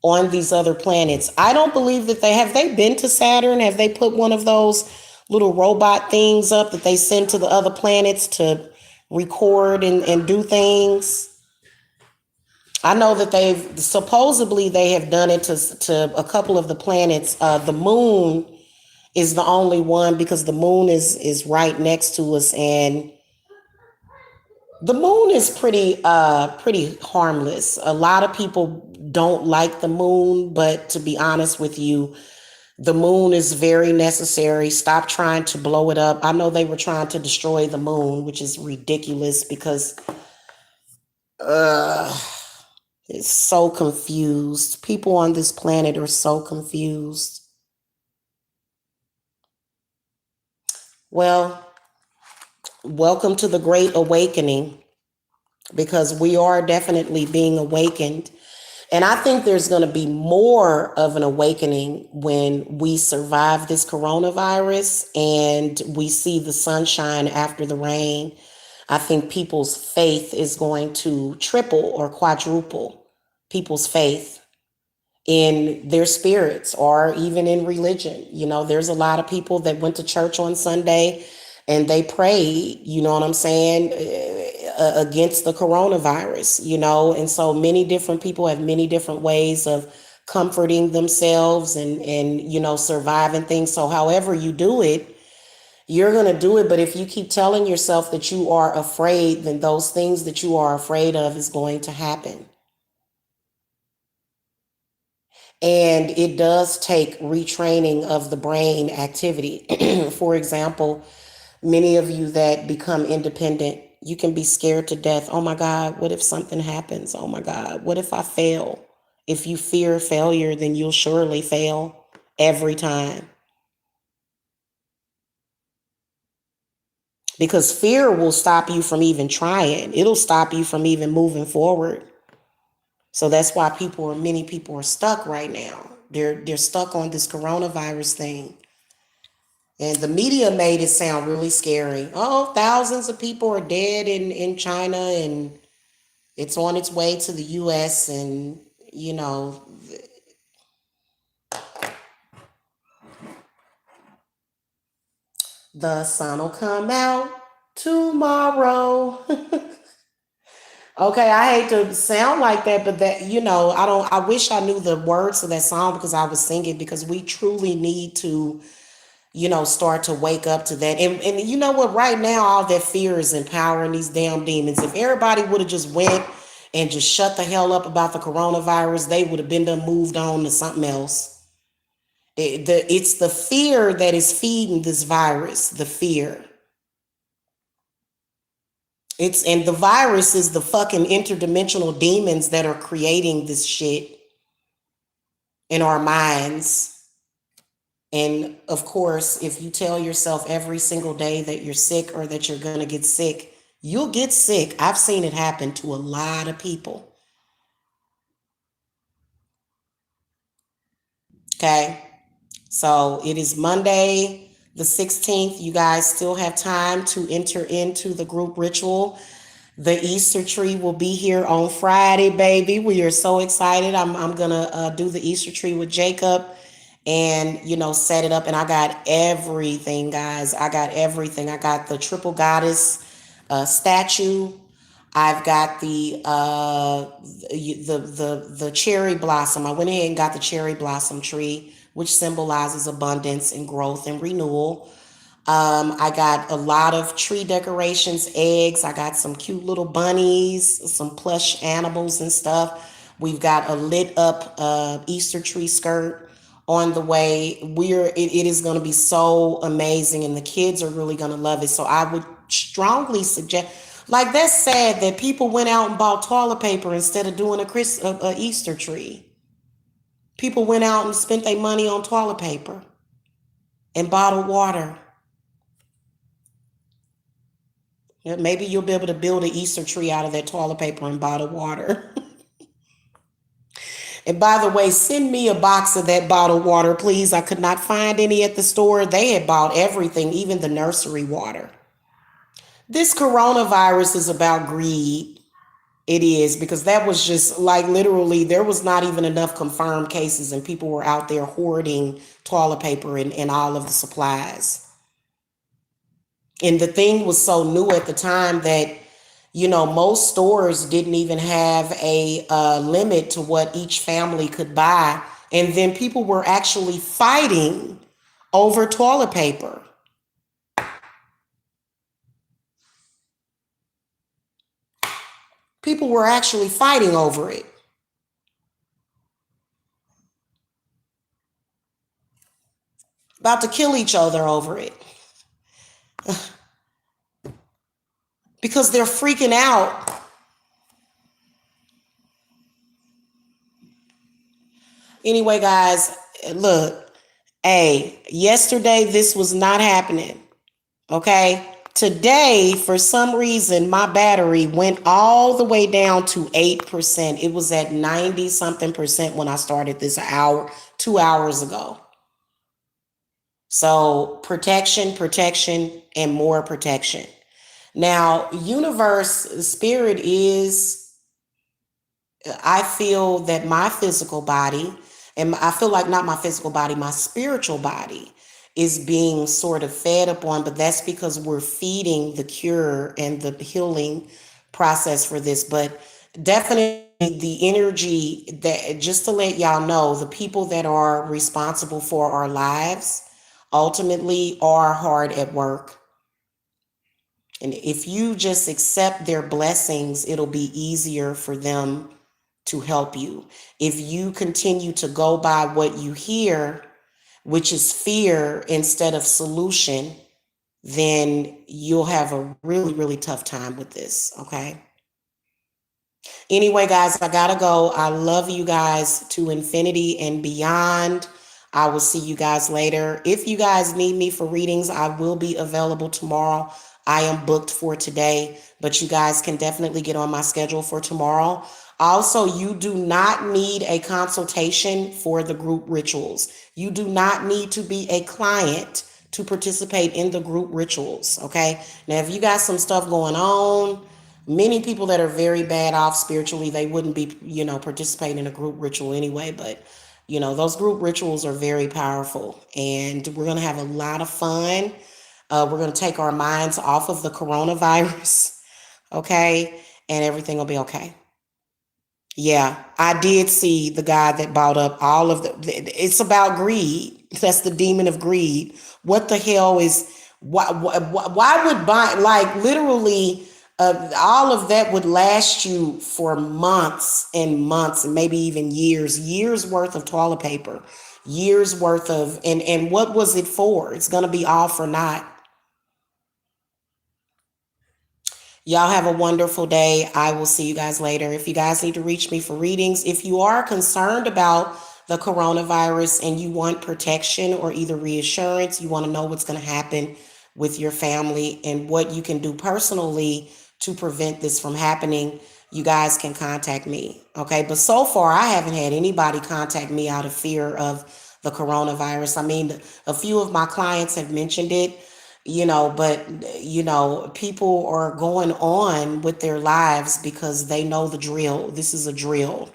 on these other planets. I don't believe that they been to Saturn? Have they put one of those little robot things up that they send to the other planets to record and do things? I know that they have done it to a couple of the planets. The moon is the only one because the moon is right next to us, and the moon is pretty harmless. A lot of people don't like the moon, but to be honest with you, the moon is very necessary. Stop trying to blow it up. I know they were trying to destroy the moon, which is ridiculous because uh it's so confused. People on this planet are so confused. Well, welcome to the Great Awakening because we are definitely being awakened. And I think there's going to be more of an awakening when we survive this coronavirus and we see the sunshine after the rain. I think people's faith is going to triple or quadruple people's faith in their spirits or even in religion. There's a lot of people that went to church on Sunday and they prayed, you know what I'm saying, against the coronavirus, and so many different people have many different ways of comforting themselves and surviving things. So however you do it, you're going to do it. But if you keep telling yourself that you are afraid, then those things that you are afraid of is going to happen. And it does take retraining of the brain activity. For example, many of you that become independent, you can be scared to death. Oh my God, what if something happens? Oh my God, what if I fail? If you fear failure, then you'll surely fail every time. Because fear will stop you from even trying. It'll stop you from even moving forward. So that's why many people are stuck right now. They're stuck on this coronavirus thing. And the media made it sound really scary. Oh, thousands of people are dead in China and it's on its way to the US. And, you know, the sun will come out tomorrow. Okay, I hate to sound like that, but I wish I knew the words to that song because I was singing, because we truly need to start to wake up to that. And you know what? Right now, all that fear is empowering these damn demons. If everybody would have just went and just shut the hell up about the coronavirus, they would have been done moved on to something else. It's the fear that is feeding this virus, the fear. And the virus is the fucking interdimensional demons that are creating this shit in our minds. And of course, if you tell yourself every single day that you're sick or that you're going to get sick, you'll get sick. I've seen it happen to a lot of people. Okay. So it is Monday, the 16th. You guys still have time to enter into the group ritual. The Easter tree will be here on Friday, baby. We are so excited. I'm gonna do the Easter tree with Jacob, and set it up. And I got everything, guys. I got everything. I got the triple goddess statue. I've got the cherry blossom. I went ahead and got the cherry blossom tree, which symbolizes abundance and growth and renewal. I got a lot of tree decorations, eggs. I got some cute little bunnies, some plush animals and stuff. We've got a lit up Easter tree skirt on the way. It is going to be so amazing, and the kids are really going to love it. So I would strongly suggest. Like, that's sad that people went out and bought toilet paper instead of doing a Easter tree. People went out and spent their money on toilet paper and bottled water. Yeah, maybe you'll be able to build an Easter tree out of that toilet paper and bottled water. And by the way, send me a box of that bottled water, please. I could not find any at the store. They had bought everything, even the nursery water. This coronavirus is about greed. It is, because that was just like, literally, there was not even enough confirmed cases, and people were out there hoarding toilet paper and all of the supplies. And the thing was so new at the time that, most stores didn't even have a limit to what each family could buy. And then people were actually fighting over toilet paper. People were actually fighting over it. About to kill each other over it. Because they're freaking out. Anyway, guys, look, hey, yesterday this was not happening. Okay. Today, for some reason, my battery went all the way down to 8%. It was at 90 something percent when I started this 2 hours ago. So protection, and more protection. Now, universe spirit is, I feel that my physical body And I feel like not my physical body, my spiritual body is being sort of fed upon, but that's because we're feeding the cure and the healing process for this. But definitely the energy that, just to let y'all know, the people that are responsible for our lives ultimately are hard at work. And if you just accept their blessings, it'll be easier for them to help you. If you continue to go by what you hear, which is fear instead of solution, then you'll have a really, really tough time with this. Okay. Anyway, guys, I gotta go. I love you guys to infinity and beyond. I will see you guys later. If you guys need me for readings, I will be available tomorrow. I am booked for today, but you guys can definitely get on my schedule for tomorrow. Also, you do not need a consultation for the group rituals. You do not need to be a client to participate in the group rituals. Okay. Now, if you got some stuff going on, many people that are very bad off spiritually, they wouldn't be, participating in a group ritual anyway. But, those group rituals are very powerful and we're going to have a lot of fun. We're going to take our minds off of the coronavirus. Okay. And everything will be okay. Yeah, I did see the guy that bought up all of it's about greed. That's the demon of greed. What the hell is, why would buy, like, literally, all of that would last you for months and months and maybe even years worth of toilet paper, years worth of, and what was it for? It's going to be all for naught. Y'all have a wonderful day. I will see you guys later. If you guys need to reach me for readings, if you are concerned about the coronavirus and you want protection or either reassurance, you want to know what's going to happen with your family and what you can do personally to prevent this from happening, you guys can contact me. Okay. But so far, I haven't had anybody contact me out of fear of the coronavirus. I mean, a few of my clients have mentioned it, but people are going on with their lives because they know the drill. This is a drill.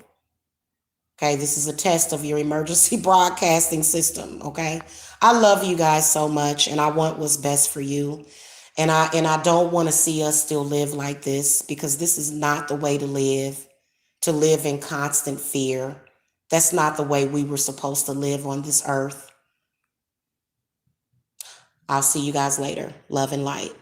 Okay, this is a test of your emergency broadcasting system. Okay, I love you guys so much and I want what's best for you, and I don't want to see us still live like this, because this is not the way to live in constant fear. That's not the way we were supposed to live on this earth. I'll see you guys later. Love and light.